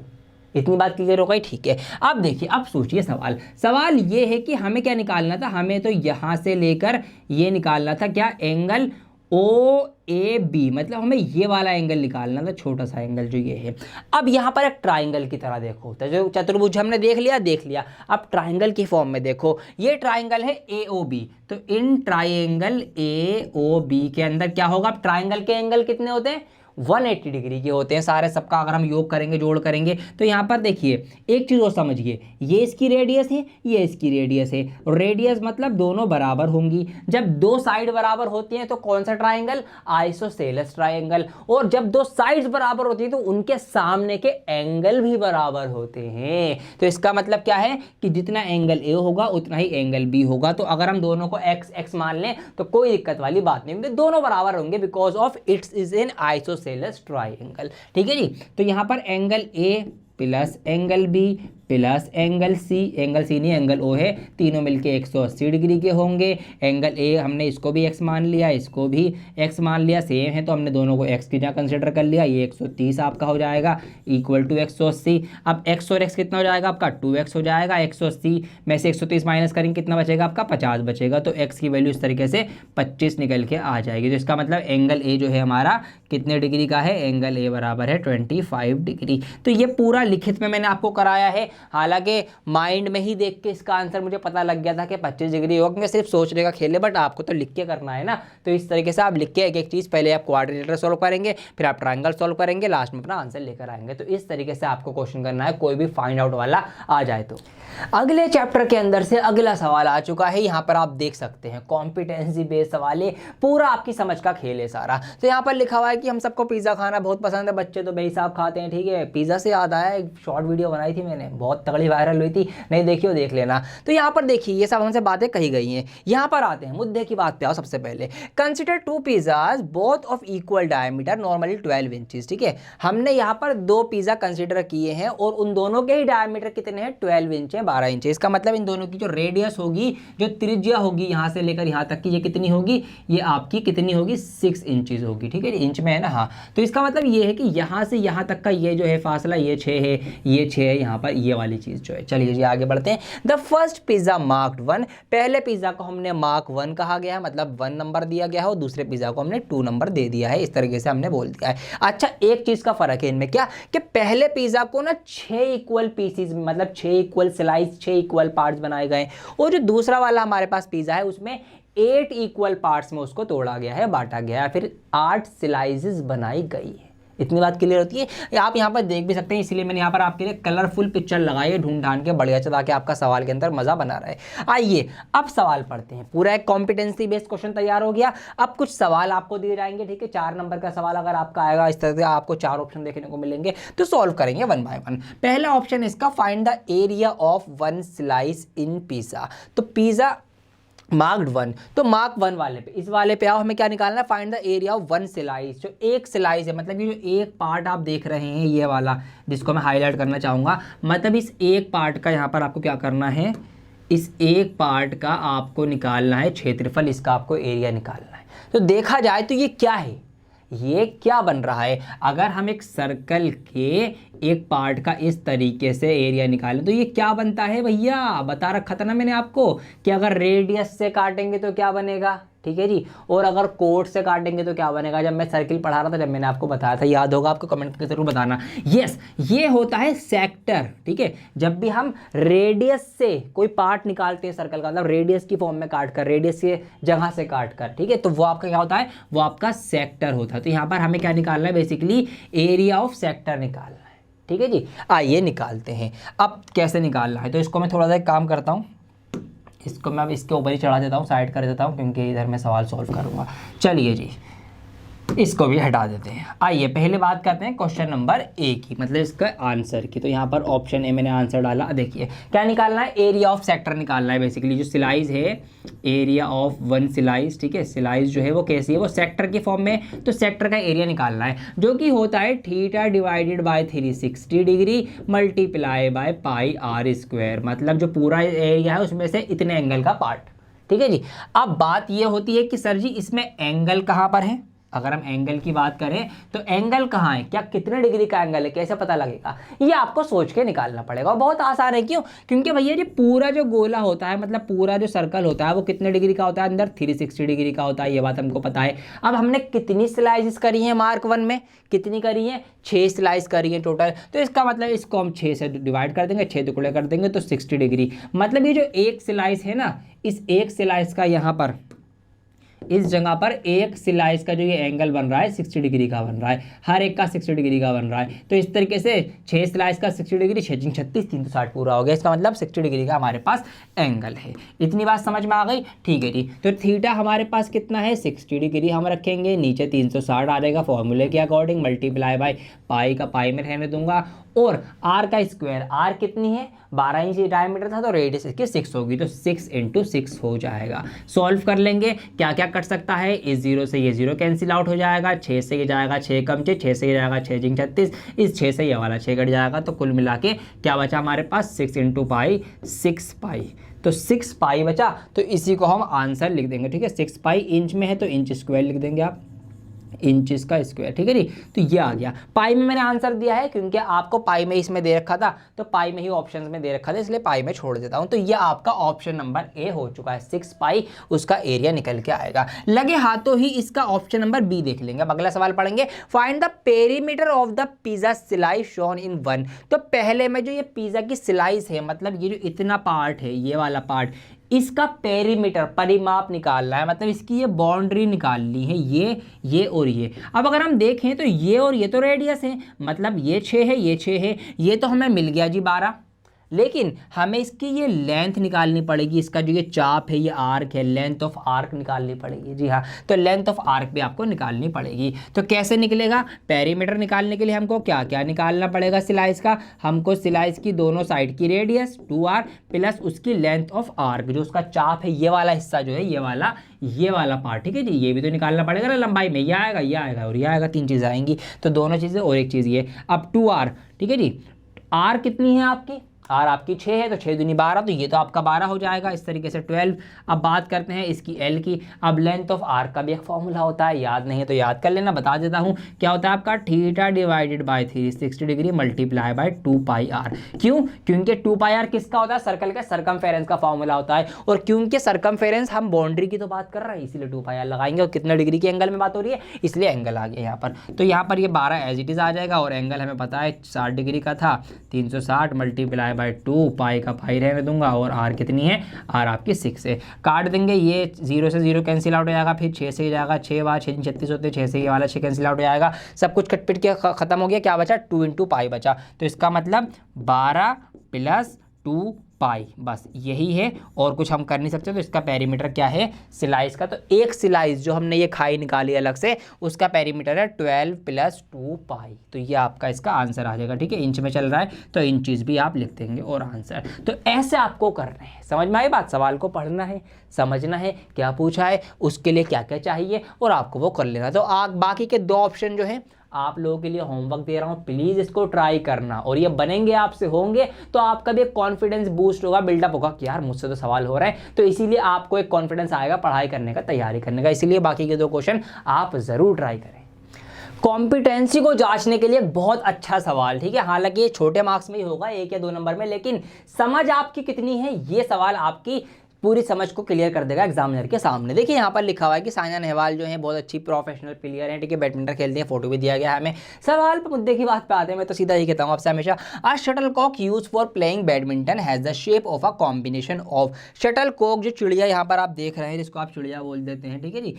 इतनी बात क्लियर हो गई, ठीक है। अब देखिए, अब सोचिए सवाल ये है कि हमें क्या निकालना था, हमें तो यहाँ से लेकर ये निकालना था क्या, एंगल OAB, मतलब हमें ये वाला एंगल निकालना था, छोटा सा एंगल जो ये है। अब यहाँ पर एक ट्राइंगल की तरह देखो, तो जो चतुर्भुज हमने देख लिया। अब ट्राइंगल की फॉर्म में देखो, ये ट्राइंगल है AOB, तो इन ट्राइंगल AOB के अंदर क्या होगा, अब ट्राइंगल के एंगल कितने होते हैं, 180 डिग्री के होते हैं सारे, सबका अगर हम योग करेंगे, जोड़ करेंगे। तो यहाँ पर देखिए एक चीज़ और समझिए, ये इसकी रेडियस है, ये इसकी रेडियस है, रेडियस मतलब दोनों बराबर होंगी। जब दो साइड बराबर होती हैं तो कौन सा ट्राइंगल, आइसोसेलेस ट्राइंगल। और जब दो साइड्स बराबर होती हैं तो उनके सामने के एंगल भी बराबर होते हैं। तो इसका मतलब क्या है कि जितना एंगल A होगा उतना ही एंगल B होगा। तो अगर हम दोनों को x x मान लें तो कोई दिक्कत वाली बात नहीं, दोनों बराबर होंगे, because of its is an isosceles triangle. ठीक है जी, तो यहाँ पर angle A plus angle B plus angle C, angle C नहीं एंगल O है, तीनों मिलके 180 डिग्री के होंगे। एंगल A हमने इसको भी x मान लिया, इसको भी x मान लिया, सेम है तो हमने दोनों को x की जगह कंसिडर कर लिया। ये 130 आपका हो जाएगा इक्वल टू 180। अब x और x कितना हो जाएगा आपका, 2x हो जाएगा। 180 में से 130 माइनस करेंगे, कितना बचेगा आपका, 50 बचेगा। तो x की वैल्यू इस तरीके से 25 निकल के आ जाएगी। तो इसका मतलब एंगल A जो है हमारा कितने डिग्री का है, एंगल A बराबर है 25 डिग्री। तो ये पूरा लिखित में मैंने आपको कराया है। हालांकि माइंड में ही देख के इसका आंसर मुझे पता लग गया था कि 25 डिग्री होगा, क्योंकि सिर्फ सोचने का खेल है, बट आपको तो लिख के करना है ना। तो इस तरीके से आप लिख के एक एक चीज़, पहले आप क्वाड्रिलेटरल सॉल्व करेंगे, फिर आप ट्रायंगल सॉल्व करेंगे, लास्ट में अपना आंसर लेकर आएंगे। तो इस तरीके से आपको क्वेश्चन करना है, कोई भी फाइंड आउट वाला आ जाए तो। अगले चैप्टर के अंदर से अगला सवाल आ चुका है, यहाँ पर आप देख सकते हैं कॉम्पिटेंसी बेस्ड सवाल है, पूरा आपकी समझ का खेल है सारा। तो यहाँ पर लिखा हुआ है कि हम सबको पिज़्ज़ा खाना बहुत पसंद है, बच्चे तो बेहिसाब खाते हैं, ठीक है। पिज़्ज़ा से याद आया, एक शॉर्ट वीडियो बनाई थी मैंने, बहुत तगड़ी वायरल हुई थी, नहीं देखी हो देख लेना। तो यहाँ पर देखिए ये सब हमसे बातें कही गई हैं। यहाँ पर आते हैं मुद्दे की बात पे आओ। सबसे पहले consider 2 pizzas both of equal diameter normally 12 inches, ठीक है। हमने यहाँ पर 2 पिज़्ज़ा कंसिडर किए हैं और उन दोनों के ही डायमीटर कितने हैं, 12 इंच है, 12 इंच। इसका मतलब इन दोनों की जो रेडियस होगी, जो त्रिज्या होगी यहाँ से लेकर यहाँ तक की, ये कितनी होगी, ये आपकी कितनी होगी, 6 इंचेस होगी, ठीक है। इंच में है ना, हाँ। तो इसका मतलब ये है कि यहाँ से यहाँ तक का ये जो है फासला, ये 6 है, ये 6 है, यहाँ पर ये वाली चीज़ जो है। चलिए जी आगे बढ़ते हैं। द फर्स्ट पिज़्ज़ा मार्क्ड 1, पहले पिज़्ज़ा को हमने मार्क 1 कहा गया है, मतलब 1 नंबर दिया गया है, और दूसरे पिज़्ज़ा को हमने 2 नंबर दे दिया है। इस तरीके से हमने बोल दिया है। अच्छा, एक चीज़ का फ़र्क है इनमें, क्या कि पहले पिज़्ज़ा को ना 6 इक्वल पीसीज, मतलब 6 इक्वल स्लाइस, 6 इक्वल पार्ट्स बनाए गए, और जो दूसरा वाला हमारे पास पिज़्ज़ा है उसमें 8 इक्वल पार्ट्स में उसको तोड़ा गया है, बांटा गया है, फिर 8 स्लाइसेस बनाई गई है। इतनी बात क्लियर होती है। आप यहाँ पर देख भी सकते हैं, इसलिए मैंने यहाँ पर आपके लिए कलरफुल पिक्चर लगाई है, ढूंढ ढांड के, बढ़िया चला के आपका सवाल के अंदर मजा बना रहा है। आइए अब सवाल पढ़ते हैं। पूरा एक कॉम्पिटेंसी बेस्ड क्वेश्चन तैयार हो गया। अब कुछ सवाल आपको दिए जाएंगे, ठीक है। 4 नंबर का सवाल अगर आपका आएगा, इस तरह से आपको 4 ऑप्शन देखने को मिलेंगे, तो सॉल्व करेंगे 1 बाय 1। पहला ऑप्शन इसका, find the area of 1 slice in pizza. तो पिज़्ज़ा मार्क्ड 1, तो मार्क 1 वाले पे, इस वाले पे आओ, हमें क्या निकालना है, find the area of 1 slice. जो एक स्लाइस है, मतलब ये जो एक पार्ट आप देख रहे हैं, ये वाला जिसको मैं हाईलाइट करना चाहूँगा, मतलब इस एक पार्ट का यहाँ पर आपको क्या करना है, इस एक पार्ट का आपको निकालना है क्षेत्रफल, इसका आपको एरिया निकालना है। तो देखा जाए तो ये क्या है, ये क्या बन रहा है। अगर हम एक सर्कल के एक पार्ट का इस तरीके से एरिया निकालें तो ये क्या बनता है भैया, बता रखा था ना मैंने आपको कि अगर रेडियस से काटेंगे तो क्या बनेगा, ठीक है जी, और अगर कोड से काटेंगे तो क्या बनेगा। जब मैं सर्किल पढ़ा रहा था, जब मैंने आपको बताया था, याद होगा आपको, कमेंट करके जरूर बताना। यस, ये होता है सेक्टर, ठीक है। जब भी हम रेडियस से कोई पार्ट निकालते हैं सर्कल का, मतलब रेडियस की फॉर्म में काट कर, रेडियस के जगह से काट कर, ठीक है, तो वो आपका क्या होता है, वो आपका सेक्टर होता है। तो यहाँ पर हमें क्या निकालना है, बेसिकली एरिया ऑफ सेक्टर निकालना है, ठीक है जी। आइए निकालते हैं। अब कैसे निकालना है, तो इसको मैं थोड़ा सा एक काम करता हूँ, इसको मैं अब इसके ऊपर ही चढ़ा देता हूँ, साइड कर देता हूँ, क्योंकि इधर मैं सवाल सॉल्व करूँगा। चलिए जी, इसको भी हटा देते हैं। आइए पहले बात करते हैं क्वेश्चन नंबर ए की, मतलब इसका आंसर की। तो यहाँ पर ऑप्शन ए मैंने आंसर डाला। देखिए क्या निकालना है, एरिया ऑफ सेक्टर निकालना है। बेसिकली जो स्लाइस है, एरिया ऑफ 1 स्लाइस, ठीक है। स्लाइस जो है वो कैसी है, वो सेक्टर की फॉर्म में, तो सेक्टर का एरिया निकालना है, जो कि होता है theta divided by 360 degree multiply by pi R square. मतलब जो पूरा एरिया है उसमें से इतने एंगल का पार्ट, ठीक है जी। अब बात ये होती है कि सर जी इसमें एंगल कहाँ पर है। अगर हम एंगल की बात करें तो एंगल कहाँ है, क्या कितने डिग्री का एंगल है, कैसे पता लगेगा, ये आपको सोच के निकालना पड़ेगा। बहुत आसान है, क्यों, क्योंकि भैया ये पूरा जो गोला होता है, मतलब पूरा जो सर्कल होता है, वो कितने डिग्री का होता है, अंदर 360 डिग्री का होता है, ये बात हमको पता है। अब हमने कितनी स्लाइसेस करी हैं मार्क 1 में, कितनी करी है, 6 स्लाइस करी है टोटल। तो इसका मतलब इसको हम 6 से डिवाइड कर देंगे, 6 टुकड़े कर देंगे, तो 60 डिग्री। मतलब ये जो एक स्लाइस है ना, इस एक स्लाइस का यहाँ पर इस जगह पर एक स्लाइस का जो ये एंगल बन रहा है 60 डिग्री का बन रहा है, हर एक का 60 डिग्री का बन रहा है। तो इस तरीके से 6 स्लाइस का 60 डिग्री, 6 36, 360 पूरा हो गया। इसका मतलब 60 डिग्री का हमारे पास एंगल है। इतनी बात समझ में आ गई, ठीक है जी। तो थीटा हमारे पास कितना है, 60 डिग्री हम रखेंगे, नीचे 360 आ जाएगा फॉर्मूले के अकॉर्डिंग, मल्टीप्लाई बाय पाई का पाई में रहने दूंगा, और आर का स्क्वायर, आर कितनी है 12 इंच डायमीटर था, तो रेडियस इसकी 6 होगी, तो 6 × 6 हो जाएगा। सॉल्व कर लेंगे, क्या क्या कट सकता है, इस 0 से ये 0 कैंसिल आउट हो जाएगा, 6 से ये जाएगा 6 कम 6 से ये जाएगा 6 × 36, इस 6 से ये वाला 6 कट जाएगा, तो कुल मिला के क्या बचा हमारे पास 6 × पाई 6 पाई, तो 6 पाई बचा। तो इसी को हम आंसर लिख देंगे, ठीक है। 6 पाई इंच में है तो इंच स्क्वायर लिख देंगे आप, इंच का स्क्वायर, ठीक है जी। तो ये आ गया। पाई में मैंने आंसर दिया है क्योंकि आपको पाई में इसमें दे रखा था, तो पाई में ही ऑप्शन में दे रखा था, इसलिए पाई में छोड़ देता हूं। तो ये आपका ऑप्शन नंबर ए हो चुका है, 6 पाई उसका एरिया निकल के आएगा। लगे हाथों ही इसका ऑप्शन नंबर बी देख लेंगे। अब अगला सवाल पढ़ेंगे, find the perimeter of the pizza slice shown in 1। तो पहले में जो ये पिज्जा की स्लाइस है, मतलब ये जो इतना पार्ट है, ये वाला पार्ट, इसका पेरीमीटर परिमाप निकालना है, मतलब इसकी ये बाउंड्री निकालनी है, ये और ये। अब अगर हम देखें तो ये और ये तो रेडियस है, मतलब ये 6 है, ये 6 है, ये तो हमें मिल गया जी 12। लेकिन हमें इसकी ये लेंथ निकालनी पड़ेगी, इसका जो ये चाप है, ये आर्क है, लेंथ ऑफ आर्क निकालनी पड़ेगी। जी हाँ, तो लेंथ ऑफ आर्क भी आपको निकालनी पड़ेगी। तो कैसे निकलेगा? पेरीमीटर निकालने के लिए हमको क्या क्या निकालना पड़ेगा स्लाइस का? हमको स्लाइस की दोनों साइड की रेडियस 2r प्लस उसकी लेंथ ऑफ आर्क, जो उसका चाप है, ये वाला हिस्सा जो है, ये वाला पार्ट, ठीक है जी। ये भी तो निकालना पड़ेगा ना, लंबाई में ये आएगा और ये आएगा, 3 चीज़ें आएंगी। तो दोनों चीज़ें और एक चीज़ ये। अब 2r, ठीक है जी। r कितनी है आपकी? आर आपकी 6 है, तो 6 दूनी 12, तो ये तो आपका 12 हो जाएगा, इस तरीके से 12। अब बात करते हैं इसकी एल की। अब लेंथ ऑफ आर का भी एक फॉर्मूला होता है, याद नहीं है तो याद कर लेना, बता देता हूँ। क्या होता है आपका? Theta divided by 360 degree multiply by 2 pi R. क्यों? क्योंकि 2 पाई आर किसका होता है? सर्कल का सरकमफेरेंस का फॉर्मूला होता है। और क्योंकि सरकमफेरेंस हम बाउंड्री की तो बात कर रहे हैं, इसीलिए 2 पाई आर लगाएंगे। और कितने डिग्री के एंगल में बात हो रही है, इसलिए एंगल आ गया यहाँ पर। तो यहाँ पर ये 12 एज इट इज आ जाएगा, और एंगल हमें पता है 60 डिग्री का था, 360 मल्टीप्लाई बाय 2 पाई का पाई रहने दूंगा। और आर कितनी है? आर आपकी 6 है। काट देंगे, ये 0 से 0 कैंसिल आउट हो जाएगा, फिर 6 से जाएगा, 6 बार 6 36 होते, 6 से ये वाला 6 कैंसिल आउट हो जाएगा। सब कुछ कटपिट के खत्म हो गया। क्या बचा? 2 इंटू पाई बचा। तो इसका मतलब 12 प्लस 2 पाई, बस यही है, और कुछ हम कर नहीं सकते। तो इसका पेरीमीटर क्या है स्लाइस का? तो एक स्लाइस जो हमने ये खाई निकाली अलग से, उसका पेरीमीटर है 12 प्लस 2 पाई। तो ये आपका इसका आंसर आ जाएगा, ठीक है। इंच में चल रहा है तो इंचेस भी आप लिख देंगे और आंसर। तो ऐसे आपको करना है, समझ में आई बात? सवाल को पढ़ना है, समझना है क्या पूछा है, उसके लिए क्या क्या चाहिए, और आपको वो कर लेना। तो बाकी के 2 ऑप्शन जो है आप लोगों के लिए होमवर्क दे रहा हूं, प्लीज इसको ट्राई करना, और ये बनेंगे आपसे होंगे तो आपका भी एक कॉन्फिडेंस बूस्ट होगा, बिल्डअप होगा कि यार मुझसे तो सवाल हो रहा है। तो इसीलिए आपको एक कॉन्फिडेंस आएगा पढ़ाई करने का, तैयारी करने का। इसीलिए बाकी के 2 क्वेश्चन आप जरूर ट्राई करें। कॉम्पिटेंसी को जांचने के लिए बहुत अच्छा सवाल, ठीक है। हालांकि ये छोटे मार्क्स में ही होगा, 1 या 2 नंबर में, लेकिन समझ आपकी कितनी है, ये सवाल आपकी पूरी समझ को क्लियर कर देगा एग्जामिनर के सामने। देखिए यहाँ पर लिखा हुआ है कि साइना नेहवाल जो है बहुत अच्छी प्रोफेशनल प्लेयर हैं, ठीक है, बैडमिंटन खेलती हैं, फोटो भी दिया गया है हमें। सवाल पर मुद्दे की बात पे आते हैं, मैं तो सीधा ही कहता हूँ आपसे हमेशा, a shuttlecock used for playing badminton has the shape of a combination of. Shuttlecock जो चिड़िया यहाँ पर आप देख रहे हैं, जिसको आप चिड़िया बोल देते हैं, ठीक है जी,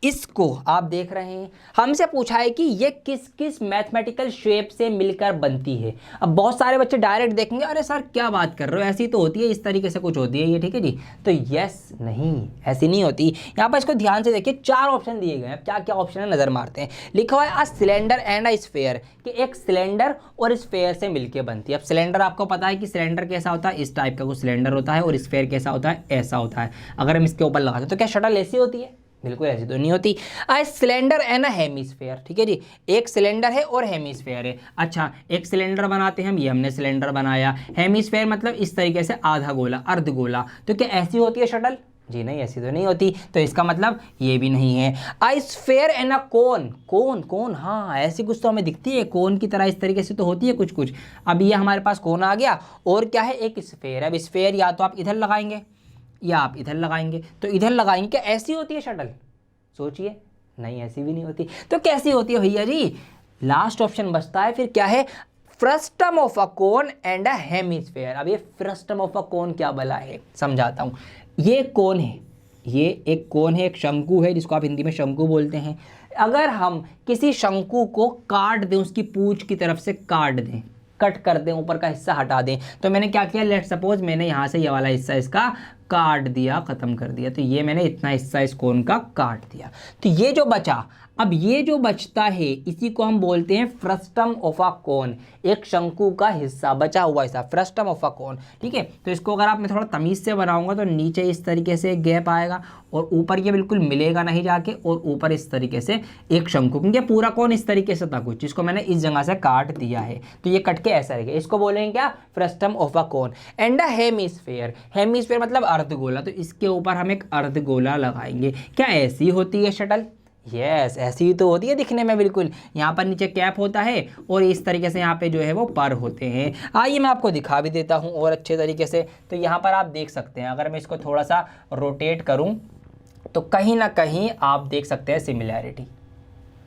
इसको आप देख रहे हैं, हमसे पूछा है कि ये किस किस मैथमेटिकल शेप से मिलकर बनती है। अब बहुत सारे बच्चे डायरेक्ट देखेंगे, अरे सर क्या बात कर रहे हो, ऐसी तो होती है, इस तरीके से कुछ होती है ये, ठीक है जी। तो यस, नहीं, ऐसी नहीं होती। यहाँ पर इसको ध्यान से देखिए, 4 ऑप्शन दिए गए हैं। क्या क्या ऑप्शन है नजर मारते हैं। लिखा हुआ है a cylinder and a sphere, कि एक सिलेंडर और स्फेयर से मिलकर बनती है। अब सिलेंडर आपको पता है कि सिलेंडर कैसा होता है, इस टाइप का कुछ सिलेंडर होता है, और स्फेयर कैसा होता है, ऐसा होता है। अगर हम इसके ऊपर लगाते हैं तो क्या शटल ऐसी होती है? बिल्कुल ऐसी तो नहीं होती। सिलेंडर एंड अ हेमिस्फेयर, ठीक है जी, एक सिलेंडर है और हेमिस्फेयर है। अच्छा, एक सिलेंडर बनाते हैं हम, ये हमने सिलेंडर बनाया। हेमिस्फेयर मतलब इस तरीके से आधा गोला, अर्ध गोला। तो क्या ऐसी होती है शटल? जी नहीं, ऐसी तो नहीं होती। तो इसका मतलब ये भी नहीं है। आई स्फेयर एंड अ कोन, कोन कोन, हाँ ऐसी कुछ तो हमें दिखती है, कोन की तरह इस तरीके से तो होती है कुछ कुछ। अब ये हमारे पास कोन आ गया, और क्या है, एक स्फेयर। अब स्फेयर या तो आप इधर लगाएंगे या आप इधर लगाएंगे, तो इधर लगाएंगे, क्या ऐसी होती है शटल? सोचिए, नहीं ऐसी भी नहीं होती। तो कैसी होती है भैया जी? लास्ट ऑप्शन बचता है फिर, क्या है, frustum of a cone and a hemisphere. अब ये फ्रस्टम ऑफ अ कोन क्या भला है, समझाता हूँ। ये कोन है, ये एक कोन है, एक शंकु है, जिसको आप हिंदी में शंकु बोलते हैं। अगर हम किसी शंकु को काट दें, उसकी पूंछ की तरफ से काट दें, कट कर दें, ऊपर का हिस्सा हटा दें, तो मैंने क्या किया, लेट सपोज मैंने यहाँ से ये वाला हिस्सा इसका काट दिया, खत्म कर दिया, तो ये मैंने इतना हिस्सा इस कोन का काट दिया। तो ये जो बचा, अब ये जो बचता है इसी को हम बोलते हैं फ्रस्टम ऑफ अ कोन, एक शंकु का हिस्सा, बचा हुआ हिस्सा, फ्रस्टम ऑफ अ कोन, ठीक है। तो इसको अगर आप मैं थोड़ा तमीज से बनाऊंगा तो नीचे इस तरीके से एक गैप आएगा, और ऊपर ये बिल्कुल मिलेगा नहीं जाके, और ऊपर इस तरीके से एक शंकु, क्योंकि पूरा कोन इस तरीके से था कुछ, जिसको मैंने इस जगह से काट दिया है, तो ये कट के ऐसा रहेगा। इसको बोलेंगे क्या, frustum of a cone. And a hemisphere, hemisphere मतलब अर्धगोला, तो इसके ऊपर हम एक अर्धगोला लगाएंगे। क्या ऐसी होती है शटल? यस, ऐसी ही तो होती है दिखने में बिल्कुल। यहाँ पर नीचे कैप होता है और इस तरीके से यहाँ पे जो है वो पर होते हैं। आइए मैं आपको दिखा भी देता हूँ और अच्छे तरीके से। तो यहाँ पर आप देख सकते हैं, अगर मैं इसको थोड़ा सा रोटेट करूँ तो कहीं ना कहीं आप देख सकते हैं सिमिलैरिटी।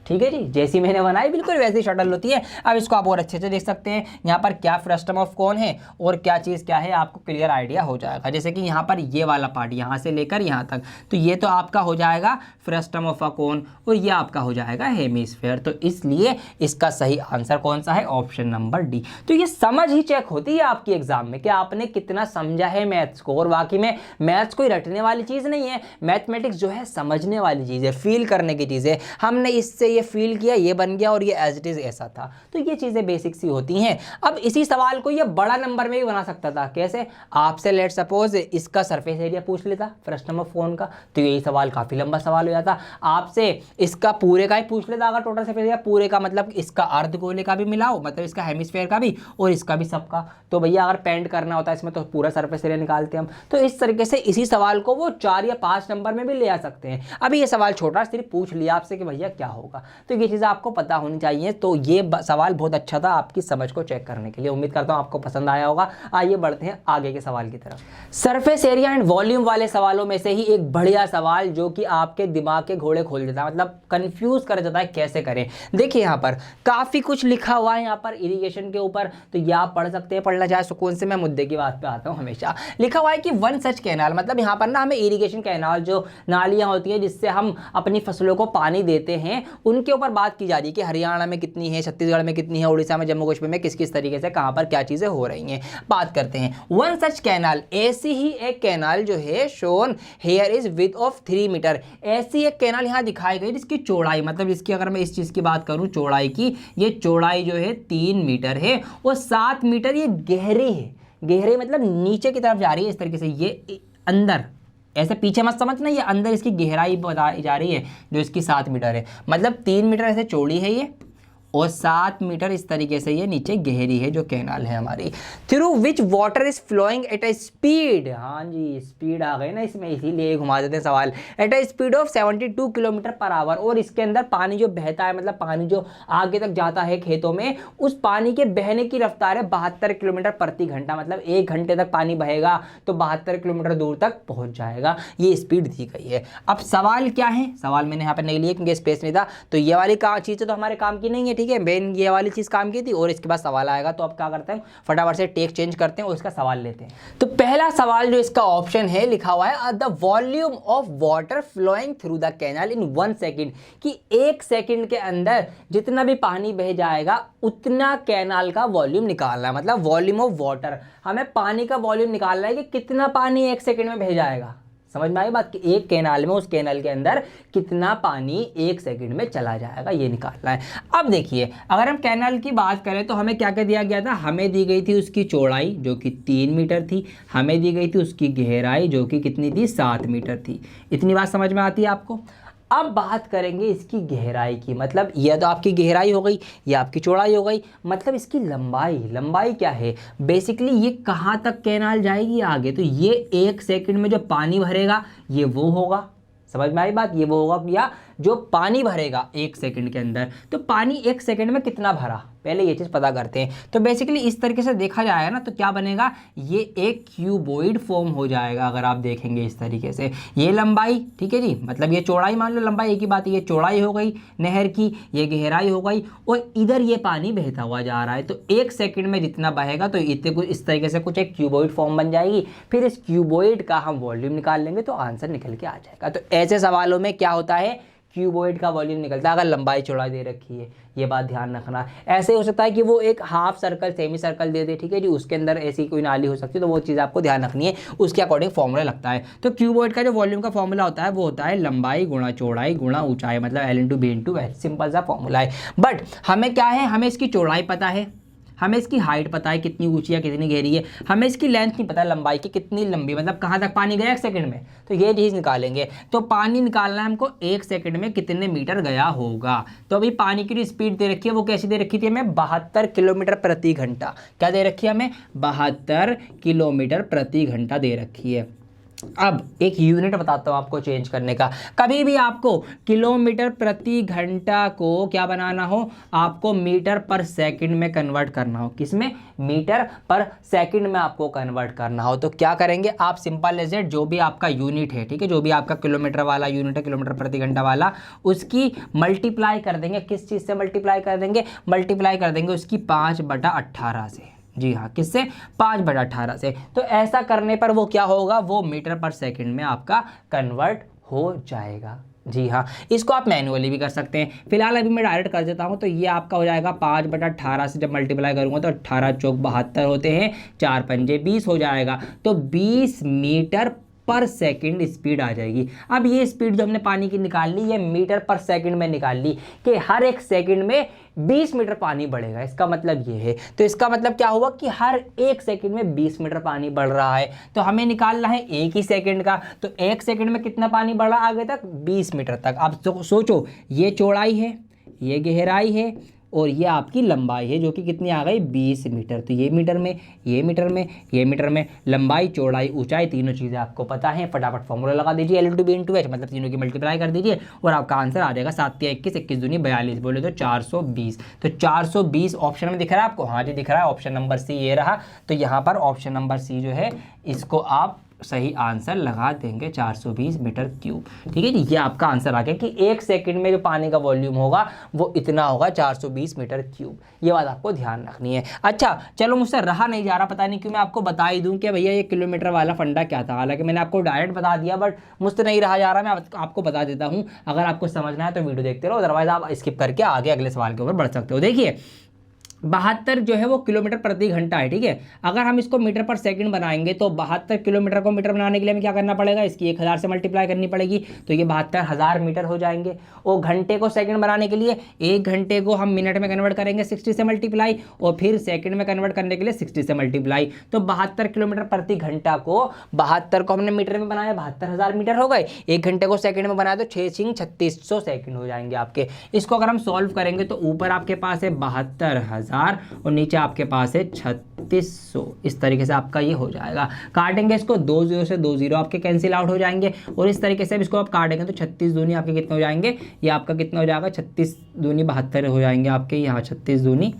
ठीक है जी, जैसी मैंने बनाई बिल्कुल वैसी शटल होती है। अब इसको आप और अच्छे से देख सकते हैं, यहाँ पर क्या फ्रस्टम ऑफ कौन है और क्या चीज़ क्या है, आपको क्लियर आइडिया हो जाएगा। जैसे कि यहाँ पर ये वाला पार्ट यहाँ से लेकर यहाँ तक, तो ये तो आपका हो जाएगा फ्रस्टम ऑफ अ कोन और ये आपका हो जाएगा हेमिस्फेयर। तो इसलिए इसका सही आंसर कौन सा है, ऑप्शन नंबर डी। तो ये समझ ही चेक होती है आपकी एग्जाम में कि आपने कितना समझा है मैथ्स को। और बाकी में मैथ्स कोई रटने वाली चीज़ नहीं है, मैथमेटिक्स जो है समझने वाली चीज़ है, फील करने की चीज़ है। हमने इससे ये फील किया, ये बन गया और ये एज इट इज ऐसा था। तो ये चीजें बेसिक सी होती हैं। अब इसी सवाल को ये बड़ा नंबर में भी बना सकता था। कैसे, आपसे लेट सपोज इसका सरफेस एरिया पूछ लेता फ्रस्टम ऑफ कोन का, तो यही सवाल काफी लंबा सवाल हो जाता। आपसे इसका पूरे का ही पूछ लेता, अगर टोटल सरफेस एरिया पूरे का मतलब इसका अर्धगोले का भी मिलाओ, मतलब इसका हेमिस्फेयर का भी और इसका भी सबका, तो भैया अगर पेंट करना होता है इसमें तो पूरा सरफेस एरिया निकालते हम। तो इस तरीके से इसी सवाल को वो 4 या 5 नंबर में भी ले आ सकते हैं। अभी ये सवाल छोटा सिर्फ पूछ लिया आपसे कि भैया क्या होगा, तो ये चीज़ आपको पता होनी चाहिए। तो ये सवाल बहुत अच्छा था आपकी समझ को चेक करने के लिए। उम्मीद करता हूँ आपको पसंद आया होगा। आइए बढ़ते हैं आगे के सवाल की तरफ। सरफेस एरिया एंड वॉल्यूम वाले सवालों में से ही एक बढ़िया सवाल जो कि आपके दिमाग के घोड़े खोल देता है, मतलब कंफ्यूज कर देता है कैसे करें। देखिए यहाँ पर काफी कुछ लिखा हुआ है यहाँ पर इरिगेशन के ऊपर, तो ये आप पढ़ सकते हैं, पढ़ना चाहे सुकून से। मैं मुद्दे की बात पे आता हूँ। हमेशा लिखा हुआ है कि वन सच कैनाल, मतलब यहाँ पर ना हमें इरिगेशन कैनाल जो नालियाँ होती हैं जिससे हम अपनी फसलों को पानी देते हैं, उनके ऊपर बात की जा रही है कि हरियाणा में कितनी है, छत्तीसगढ़ में कितनी है, उड़ीसा में, जम्मू कश्मीर में किस किस तरीके से कहां पर क्या चीजें हो रही हैं। बात करते हैं वन सच कैनाल, ऐसी ही एक कैनाल जो है shown here is width of 3 metre. ऐसी एक कैनाल यहां दिखाई गई जिसकी चौड़ाई, मतलब इसकी अगर मैं इस चीज की बात करूं चौड़ाई की, ये चौड़ाई जो है 3 मीटर है और 7 मीटर ये गहरी है। गहरी मतलब नीचे की तरफ जा रही है इस तरीके से, ये अंदर, ऐसे पीछे मत समझना, ये अंदर इसकी गहराई बताई जा रही है जो इसकी 7 मीटर है। मतलब 3 मीटर ऐसे चौड़ी है ये और 7 मीटर इस तरीके से ये नीचे गहरी है जो कैनाल है हमारी। Through which water is flowing at a speed, हाँ जी स्पीड आ गई ना इसमें, इसीलिए घुमा देते हैं सवाल। At a speed of 72 kilometre per hour, और इसके अंदर पानी जो बहता है, मतलब पानी जो आगे तक जाता है खेतों में, उस पानी के बहने की रफ्तार है 72 किलोमीटर प्रति घंटा। मतलब 1 घंटे तक पानी बहेगा तो 72 किलोमीटर दूर तक पहुंच जाएगा, ये स्पीड दी गई है। अब सवाल क्या है, सवाल मैंने यहाँ पर नहीं लिया क्योंकि स्पेस नहीं था, तो ये वाली चीज़ें तो हमारे काम की नहीं है। ठीक है, मैंने ये वाली चीज काम की थी और इसके बाद सवाल आएगा, तो अब क्या करते हैं फटाफट से टेक चेंज करते हैं और इसका सवाल लेते हैं। तो पहला सवाल जो इसका ऑप्शन है लिखा हुआ है the volume of water flowing through the canal in 1 second, कि 1 सेकेंड के अंदर जितना भी पानी बह जाएगा उतना कैनाल का वॉल्यूम निकालना है। मतलब वॉल्यूम ऑफ वाटर, हमें पानी का वॉल्यूम निकालना है कि कितना पानी 1 सेकेंड में बह जाएगा। समझ में आई बात, कि एक कैनाल में, उस कैनाल के अंदर कितना पानी 1 सेकंड में चला जाएगा, ये निकालना है। अब देखिए अगर हम कैनाल की बात करें तो हमें क्या क्या दिया गया था, हमें दी गई थी उसकी चौड़ाई जो कि 3 मीटर थी, हमें दी गई थी उसकी गहराई जो कि कितनी थी, 7 मीटर थी। इतनी बात समझ में आती है आपको। अब बात करेंगे इसकी गहराई की, मतलब यह तो आपकी गहराई हो गई, ये आपकी चौड़ाई हो गई, मतलब इसकी लंबाई, लंबाई क्या है, बेसिकली ये कहाँ तक कैनाल जाएगी आगे, तो ये 1 सेकंड में जो पानी भरेगा ये वो होगा। समझ में आई बात, ये वो होगा या जो पानी भरेगा 1 सेकंड के अंदर, तो पानी 1 सेकंड में कितना भरा, पहले ये चीज़ पता करते हैं। तो बेसिकली इस तरीके से देखा जाएगा ना तो क्या बनेगा, ये एक क्यूबॉइड फॉर्म हो जाएगा। अगर आप देखेंगे इस तरीके से, ये लंबाई, ठीक है जी, मतलब ये चौड़ाई मान लो, लंबाई एक ही बात है, ये चौड़ाई हो गई नहर की, ये गहराई हो गई और इधर ये पानी बहता हुआ जा रहा है। तो 1 सेकंड में जितना बहेगा तो इतने कुछ इस तरीके से कुछ एक क्यूबॉइड फॉर्म बन जाएगी। फिर इस क्यूबॉइड का हम वॉल्यूम निकाल लेंगे तो आंसर निकल के आ जाएगा। तो ऐसे सवालों में क्या होता है, क्यूबॉइड का वॉल्यूम निकलता है अगर लंबाई चौड़ाई दे रखी है, ये बात ध्यान रखना। ऐसे हो सकता है कि वो एक हाफ सर्कल, सेमी सर्कल दे दे, ठीक है जी, उसके अंदर ऐसी कोई नाली हो सकती है, तो वो चीज़ आपको ध्यान रखनी है, उसके अकॉर्डिंग फॉर्मूला लगता है। तो क्यूबॉइड का जो वॉल्यूम का फॉर्मूला होता है वो होता है लंबाई गुणा चौड़ाई गुणा ऊंचाई, मतलब L/B/, सिंपल सा फॉर्मूला है। बट हमें क्या है, हमें इसकी चौड़ाई पता है, हमें इसकी हाइट पता है कितनी ऊंची है कितनी गहरी है, हमें इसकी लेंथ नहीं पता लंबाई की कितनी लंबी, मतलब कहाँ तक पानी गया 1 सेकंड में, तो ये चीज़ निकालेंगे। तो पानी निकालना है हमको 1 सेकंड में कितने मीटर गया होगा। तो अभी पानी की जो स्पीड दे रखी है वो कैसी दे रखी थी हमें, 72 किलोमीटर प्रति घंटा। क्या दे रखी है हमें, 72 किलोमीटर प्रति घंटा दे रखी है। अब एक यूनिट बताता हूँ आपको चेंज करने का। कभी भी आपको किलोमीटर प्रति घंटा को क्या बनाना हो, आपको मीटर पर सेकंड में कन्वर्ट करना हो। किसमें? मीटर पर सेकंड में आपको कन्वर्ट करना हो। तो क्या करेंगे आप, सिंपल एज इट, जो भी आपका यूनिट है, ठीक है, जो भी आपका किलोमीटर वाला यूनिट है, किलोमीटर प्रति घंटा वाला, उसकी मल्टीप्लाई कर देंगे। किस चीज़ से मल्टीप्लाई कर देंगे? मल्टीप्लाई कर देंगे उसकी 5/18 से। जी हाँ, किससे? 5/18 से। तो ऐसा करने पर वो क्या होगा, वो मीटर पर सेकंड में आपका कन्वर्ट हो जाएगा। जी हाँ, इसको आप मैन्युअली भी कर सकते हैं। फिलहाल अभी मैं डायरेक्ट कर देता हूँ। तो ये आपका हो जाएगा 5/18 से जब मल्टीप्लाई करूँगा तो 18 चौक 72 होते हैं, 4 पंजे 20 हो जाएगा। तो 20 मीटर पर सेकंड स्पीड आ जाएगी। अब ये स्पीड जो हमने पानी की निकाल ली, ये मीटर पर सेकंड में निकाल ली कि हर एक सेकंड में 20 मीटर पानी बढ़ेगा। इसका मतलब ये है। तो इसका मतलब क्या हुआ कि हर एक सेकंड में 20 मीटर पानी बढ़ रहा है। तो हमें निकालना है एक ही सेकंड का। तो एक सेकंड में कितना पानी बढ़ा आगे तक? 20 मीटर तक। अब सोचो, ये चौड़ाई है, ये गहराई है और ये आपकी लंबाई है, जो कि कितनी आ गई? 20 मीटर। तो ये मीटर में, ये मीटर में, ये मीटर में, लंबाई, चौड़ाई, ऊंचाई, तीनों चीज़ें आपको पता है। फटाफट फॉर्मूला लगा दीजिए, L/B/H, मतलब तीनों की मल्टीप्लाई कर दीजिए और आपका आंसर आ जाएगा 7 या 21, 21 दूनी 42, बोले तो 420। तो 420 ऑप्शन में दिख रहा है आपको? हाँ जी दिख रहा है। ऑप्शन नंबर सी ये रहा। तो यहाँ पर ऑप्शन नंबर सी जो है, इसको आप सही आंसर लगा देंगे, 420 मीटर क्यूब। ठीक है जी, ये आपका आंसर आ गया कि एक सेकंड में जो पानी का वॉल्यूम होगा वो इतना होगा, 420 मीटर क्यूब। ये बात आपको ध्यान रखनी है। अच्छा चलो, मुझसे रहा नहीं जा रहा, पता नहीं क्यों, मैं आपको बता ही दूं कि भैया ये किलोमीटर वाला फंडा क्या था। हालांकि मैंने आपको डायरेक्ट बता दिया, बट मुझसे नहीं रहा जा रहा, मैं आपको बता देता हूँ। अगर आपको समझना है तो वीडियो देखते रहो, अदरवाइज आप स्किप करके आगे अगले सवाल के ऊपर बढ़ सकते हो। देखिए 72 जो है वो किलोमीटर प्रति घंटा है। ठीक है, अगर हम इसको मीटर पर सेकंड बनाएंगे तो 72 किलोमीटर को मीटर बनाने के लिए हमें क्या करना पड़ेगा? इसकी 1000 से मल्टीप्लाई करनी पड़ेगी। तो ये 72,000 मीटर हो जाएंगे। और घंटे को सेकंड बनाने के लिए 1 घंटे को हम मिनट में कन्वर्ट करेंगे 60 से मल्टीप्लाई, और फिर सेकंड में कन्वर्ट करने के लिए 60 से मल्टीप्लाई। तो 72 किलोमीटर प्रति घंटा को, 72 को हमने मीटर में बनाया, 72,000 मीटर हो गए। 1 घंटे को सेकंड में बनाया तो 3600 सेकंड हो जाएंगे आपके। इसको अगर हम सॉल्व करेंगे तो ऊपर आपके पास है 72,000 और नीचे आपके पास है 3600। इस तरीके से आपका ये हो जाएगा। काटेंगे इसको, 2 0 से 2 0 आपके कैंसिल आउट हो जाएंगे। और इस तरीके से इसको आप काटेंगे तो 36 दूनी आपके कितने हो जाएंगे? ये आपका कितना हो जाएगा? 36 दूनी 72 हो जाएंगे आपके। यहाँ 36 दूनी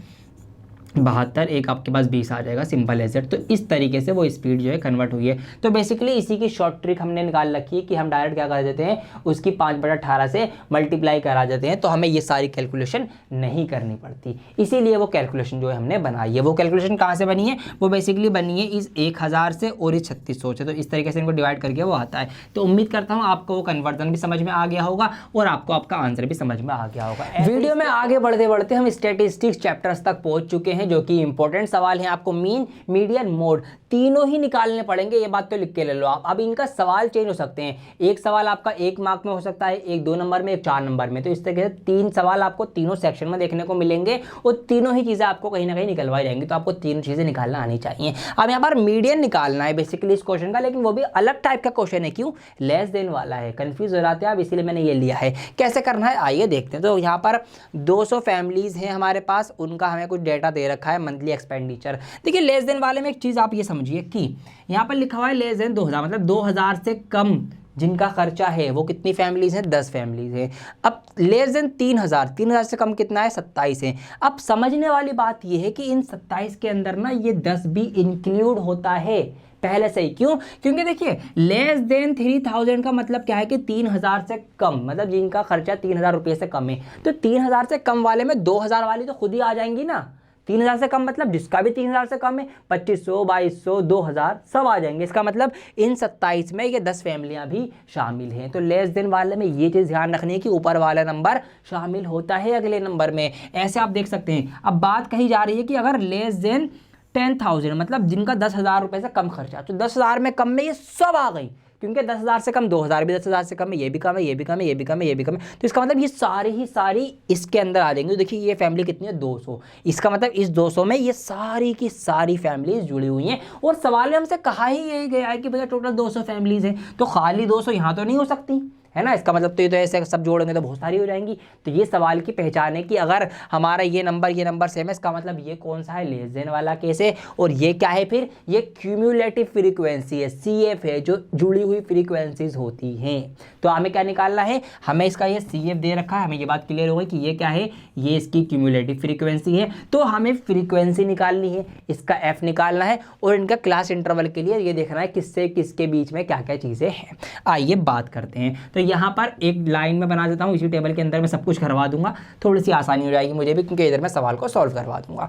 72, एक आपके पास 20 आ जाएगा, सिंपल एज इट। तो इस तरीके से वो स्पीड जो है कन्वर्ट हुई है। तो बेसिकली इसी की शॉर्ट ट्रिक हमने निकाल रखी है कि हम डायरेक्ट क्या कर देते हैं, उसकी 5/18 से मल्टीप्लाई करा देते हैं, तो हमें ये सारी कैलकुलेशन नहीं करनी पड़ती। इसीलिए वो कैलकुलेशन जो है हमने बनाई है। वो कैलकुलेशन कहाँ से बनी है? वो बेसिकली बनी है इस 1000 से और इस 3600 से। तो इस तरीके से इनको डिवाइड करके वो आता है। तो उम्मीद करता हूँ आपको वो कन्वर्जन भी समझ में आ गया होगा और आपको आपका आंसर भी समझ में आ गया होगा। वीडियो में आगे बढ़ते बढ़ते हम स्टैटिस्टिक्स चैप्टर्स तक पहुंच चुके हैं, जो कि इंपॉर्टेंट सवाल है। आपको मीन, मीडियन, मोड तीनों ही निकालने पड़ेंगे, ये बात तो लिख के ले लो आप। अब इनका सवाल चेंज हो सकते हैं। एक सवाल आपका 1 मार्क में हो सकता है, एक 2 नंबर में, एक 4 नंबर में। तो इस तरीके से 3 सवाल आपको तीनों सेक्शन में देखने को मिलेंगे और तीनों ही चीजें आपको कहीं ना कहीं निकलवाई जाएंगी। तो आपको 3 चीजें निकालना आनी चाहिए। अब यहाँ पर मीडियन निकालना है बेसिकली इस क्वेश्चन का, लेकिन वो भी अलग टाइप का क्वेश्चन है। क्यों? लेस देन वाला है, कंफ्यूज हो जाते हैं आप, इसीलिए मैंने ये लिया है। कैसे करना है आइए देखते हैं। तो यहाँ पर 200 फैमिलीज हैं हमारे पास, उनका हमें कुछ डेटा दे रखा है, मंथली एक्सपेंडिचर। देखिए लेस देन वाले में एक चीज आप ये समझिए कि यहाँ पर लिखा हुआ है लेस देन 2000, मतलब 2000 से कम जिनका खर्चा है वो कितनी फैमिलीज हैं? 10 फैमिलीज हैं। अब लेस देन 3000, 3000 से कम कितना है? 27 है। अब समझने वाली बात ये है कि इन 27 के अंदर ना ये 10 भी इंक्लूड होता है पहले से ही। क्यों? क्योंकि देखिए लेस देन 3000 का मतलब क्या है कि 3000 से कम, मतलब जिनका खर्चा 3000 रुपये से कम है। तो 3000 से कम वाले में 2000 वाली तो खुद ही आ जाएंगी ना। 3000 से कम मतलब जिसका भी 3000 से कम है, 2500, 2200, 2000 सब आ जाएंगे। इसका मतलब इन 27 में ये 10 फैमिलियां भी शामिल हैं। तो लेस देन वाले में ये चीज़ ध्यान रखनी है कि ऊपर वाला नंबर शामिल होता है अगले नंबर में। ऐसे आप देख सकते हैं। अब बात कही जा रही है कि अगर लेस देन 10,000 मतलब जिनका 10,000 रुपये से कम खर्चा, तो 10,000 में कम में ये सब आ गई। क्योंकि 10,000 से कम 2000 भी 10,000 से कम है, ये भी कम है, ये भी कम है, ये भी कम है, ये भी कम है। तो इसका मतलब ये सारी ही सारी इसके अंदर आ जाएंगे। तो देखिए ये फैमिली कितनी है? 200। इसका मतलब इस 200 में ये सारी की सारी फैमिलीज जुड़ी हुई हैं। और सवाल में हमसे कहा ही यही गया है कि भैया टोटल 200 फैमिलीज हैं, तो खाली 200 यहाँ तो नहीं हो सकती है ना। इसका मतलब तो ये तो ऐसे सब जोड़ेंगे तो बहुत सारी हो जाएंगी। तो ये सवाल की पहचान है कि अगर हमारा ये नंबर सेम है, इसका मतलब ये कौन सा है, लेस देन वाला केस है। और ये क्या है फिर, ये क्यूम्युलेटिव फ्रीक्वेंसी है, CF है, जो जुड़ी हुई फ्रीक्वेंसीज होती हैं। तो हमें क्या निकालना है, हमें इसका ये CF दे रखा है, हमें ये बात क्लियर हो गई कि ये क्या है, ये इसकी क्यूम्युलेटिव फ्रीक्वेंसी है। तो हमें फ्रीक्वेंसी निकालनी है, इसका F निकालना है और इनका क्लास इंटरवल के लिए ये देखना है किससे किसके बीच में क्या क्या चीज़ें हैं। आइए बात करते हैं। तो यहाँ पर एक लाइन में बना देता हूँ, इसी टेबल के अंदर मैं सब कुछ करवा दूंगा, थोड़ी सी आसानी हो जाएगी मुझे भी, क्योंकि इधर मैं सवाल को सॉल्व करवा दूंगा।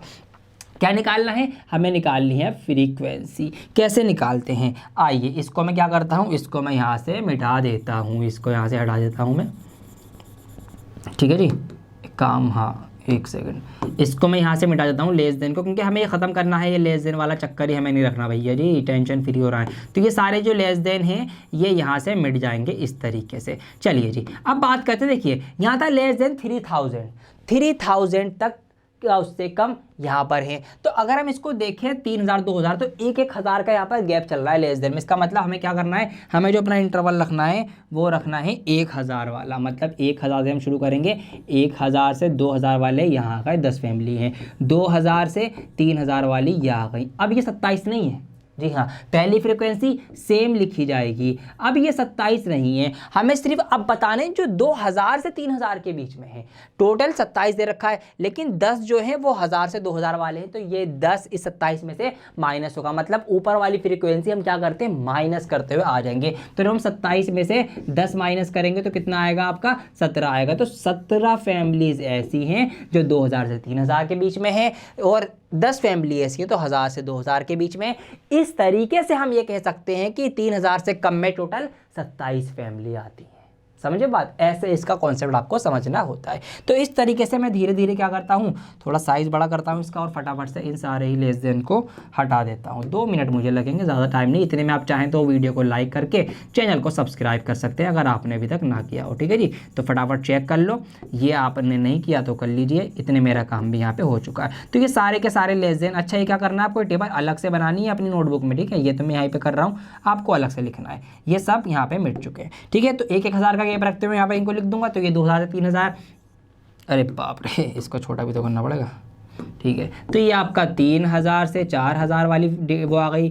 क्या निकालना है, हमें निकालनी है फ्रीक्वेंसी। कैसे निकालते हैं, आइए इसको मैं क्या करता हूँ, इसको मैं यहाँ से मिटा देता हूँ, इसको यहाँ से हटा देता हूँ मैं, ठीक है जी। काम, हाँ एक सेकंड, इसको मैं यहाँ से मिटा देता हूँ लेस देन को, क्योंकि हमें ये ख़त्म करना है, ये लेस देन वाला चक्कर ही हमें नहीं रखना भैया जी, टेंशन फ्री हो रहा है। तो ये सारे जो लेस देन हैं ये यहाँ से मिट जाएंगे इस तरीके से। चलिए जी अब बात करते हैं, देखिए यहाँ था लेस देन 3000 तक क्या उससे कम यहाँ पर है। तो अगर हम इसको देखें 3000 2000, तो एक हज़ार का यहाँ पर गैप चल रहा है लेस देन में। इसका मतलब हमें क्या करना है, हमें जो अपना इंटरवल रखना है वो रखना है 1000 वाला। मतलब 1000 से हम शुरू करेंगे, 1000 से 2000 वाले यहाँ का 10 फैमिली हैं, 2000 से 3000 वाली यहाँ गई। अब ये 27 नहीं है जी, हाँ पहली फ्रीक्वेंसी सेम लिखी जाएगी। अब ये 27 नहीं है, हमें सिर्फ अब बताने जो 2000 से 3000 के बीच में है। टोटल 27 दे रखा है, लेकिन 10 जो है वो 1000 से 2000 वाले हैं, तो ये 10 इस 27 में से माइनस होगा। मतलब ऊपर वाली फ्रीक्वेंसी हम क्या करते हैं, माइनस करते हुए आ जाएंगे। तो जब हम 27 में से 10 माइनस करेंगे तो कितना आएगा आपका, 17 आएगा। तो 17 फैमिलीज ऐसी हैं जो 2000 से 3000 के बीच में है, और 10 फैमिली ऐसी है तो 1000 से 2000 के बीच में। इस तरीके से हम ये कह सकते हैं कि 3000 से कम में टोटल 27 फैमिली आती हैं। समझे बात, ऐसे इसका कॉन्सेप्ट आपको समझना होता है। तो इस तरीके से मैं धीरे धीरे क्या करता हूँ, थोड़ा साइज़ बड़ा करता हूँ इसका, और फटाफट से इन सारे ही लेस देन को हटा देता हूँ। 2 मिनट मुझे लगेंगे, ज़्यादा टाइम नहीं। इतने में आप चाहें तो वीडियो को लाइक करके चैनल को सब्सक्राइब कर सकते हैं, अगर आपने अभी तक ना किया हो, ठीक है जी। तो फटाफट चेक कर लो, ये आपने नहीं किया तो कर लीजिए, इतने मेरा काम भी यहाँ पर हो चुका है। तो ये सारे के सारे लेस देन। अच्छा ये क्या करना है, आपको टेबल अलग से बनानी है अपनी नोटबुक में, ठीक है। ये तो मैं यहाँ पर कर रहा हूँ, आपको अलग से लिखना है। ये सब यहाँ पर मिट चुके हैं, ठीक है। तो 1000 का गैप रखते हुए यहाँ पर को लिख दूंगा। तो ये 2000 से 3000, अरे बाप रे इसको छोटा भी तो करना पड़ेगा, ठीक है। तो ये आपका 3000 से 4000 वाली वो आ गई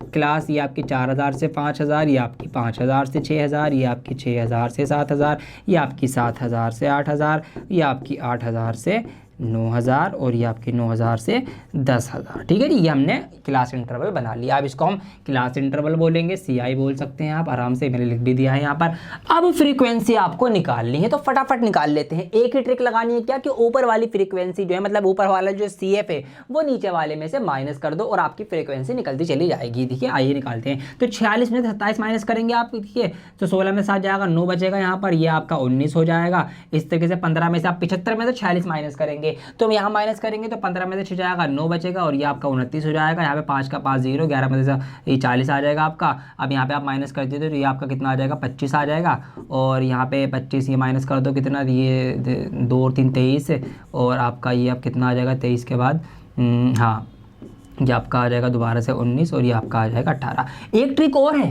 क्लास, ये आपकी 4000 से 5000, ये आपकी 5000 से 6000, ये आपकी 6000 से 7000, ये आपकी 7000 से 8000, ये आपकी 8000 से 9000, और ये आपकी 9000 से 10000, ठीक है जी। ये हमने क्लास इंटरवल बना लिया। अब इसको हम क्लास इंटरवल बोलेंगे, CI बोल सकते हैं आप आराम से, मैंने लिख भी दिया है यहाँ पर। अब फ्रीक्वेंसी आपको निकालनी है, तो फटाफट निकाल लेते हैं। एक ही ट्रिक लगानी है क्या, कि ऊपर वाली फ्रीक्वेंसी जो है, मतलब ऊपर वाला जो CF है वो नीचे वाले में से माइनस कर दो और आपकी फ्रीक्वेंसी निकलती चली जाएगी। देखिए आइए निकालते हैं। तो 46 में 27 माइनस करेंगे आप, देखिए तो 16 में 7 जाएगा, 9 बचेगा यहाँ पर, ये आपका 19 हो जाएगा। इस तरीके से 15 में से आप 75 में से 46 माइनस करेंगे, तो हम यहाँ माइनस करेंगे तो 15 में से 6 जाएगा, 9 बचेगा, और ये आपका 29 हो जाएगा। यहाँ पे 5 का 5 0, 11 में से ये 40 आ जाएगा आपका। अब यहाँ पे आप माइनस कर देते तो ये आपका कितना आ जाएगा, 25 आ जाएगा। और यहाँ पे 25 ये माइनस कर दो, कितना, ये 2 और 3 23, और आपका ये अब कितना आ जाएगा 23 के बाद, हाँ ये आपका आ जाएगा दोबारा से 19, और ये आपका आ जाएगा 18। एक ट्रिक और है,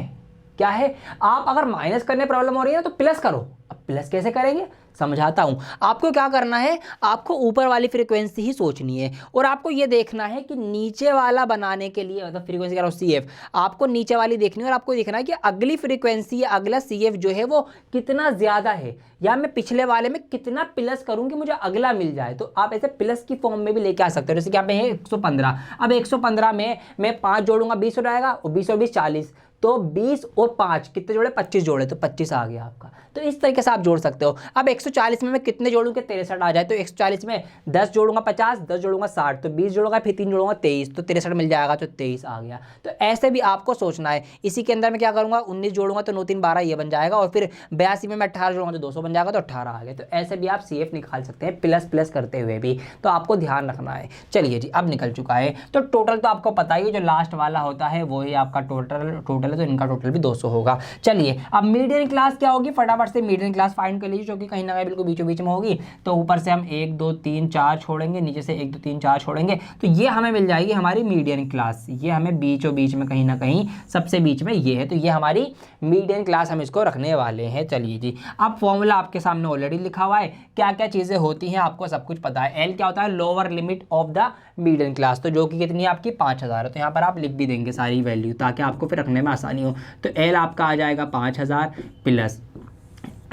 क्या है, आप अगर माइनस करने प्रॉब्लम हो रही है ना तो प्लस करो। अब प्लस कैसे करेंगे समझाता हूं। आपको क्या करना है, आपको ऊपर वाली फ्रीक्वेंसी ही सोचनी है, और आपको ये देखना है कि नीचे वाला बनाने के लिए, मतलब फ्रीक्वेंसी कह रहा हूं CF, आपको नीचे वाली देखनी है, और आपको देखना है कि अगली फ्रीक्वेंसी या अगला CF जो है वो कितना ज़्यादा है, या मैं पिछले वाले में कितना प्लस करूं कि मुझे अगला मिल जाए। तो आप ऐसे प्लस की फॉर्म में भी लेके आ सकते हो। जैसे कि यहाँ पे है 115, अब 115 में मैं 5 जोड़ूंगा 20 हो जाएगा, और 20 और 20 40, तो 20 और 5 कितने जोड़े, 25 जोड़े, तो 25 आ गया आपका। तो इस तरीके से आप जोड़ सकते हो। अब 140 में मैं कितने जोड़ूं कि 63 आ जाए, तो 140 में 10 जोड़ूंगा 50, 10 जोड़ूंगा 60, तो 20 जोड़ूंगा, फिर 3 जोड़ूंगा 23, तो 63 मिल जाएगा, तो 23 आ गया। तो ऐसे भी आपको सोचना है। इसी के अंदर मैं क्या करूंगा, 19 जोड़ूंगा तो 9 3 12 ये बन जाएगा, और फिर 82 में मैं 18 जोड़ूंगा तो 200 बन जाएगा, तो 18 आ गया। तो ऐसे भी आप CF निकाल सकते हैं, प्लस प्लस करते हुए भी। तो आपको ध्यान रखना है। चलिए जी अब निकल चुका है। तो टोटल तो आपको पता ही है, जो लास्ट वाला होता है वो ही आपका टोटल टोटल है, तो इनका टोटल भी 200 होगा। चलिए अब मीडियन क्लास क्या होगी, फटाफट से मीडियन क्लास फाइंड कर लीजिए, जो कि कहीं ना कहीं बिल्कुल बीचों बीच में होगी। तो ऊपर से हम 1 2 3 4 छोड़ेंगे, नीचे से 1 2 3 4 छोड़ेंगे, तो ये हमें मिल जाएगी हमारी मीडियन क्लास। ये हमें बीचों बीच में कहीं ना कहीं सबसे बीच में ये है, तो ये हमारी मीडियन क्लास हम इसको रखने वाले हैं। चलिए जी, अब फॉर्मूला आपके सामने ऑलरेडी लिखा हुआ है, क्या क्या चीज़ें होती हैं आपको सब कुछ पता है। एल क्या होता है, lower limit of the median class, तो जो कि कितनी है आपकी 5000 है। तो यहाँ पर आप लिख भी देंगे सारी वैल्यू ताकि आपको फिर रखने में आसानी हो। तो एल आपका आ जाएगा 5000 plus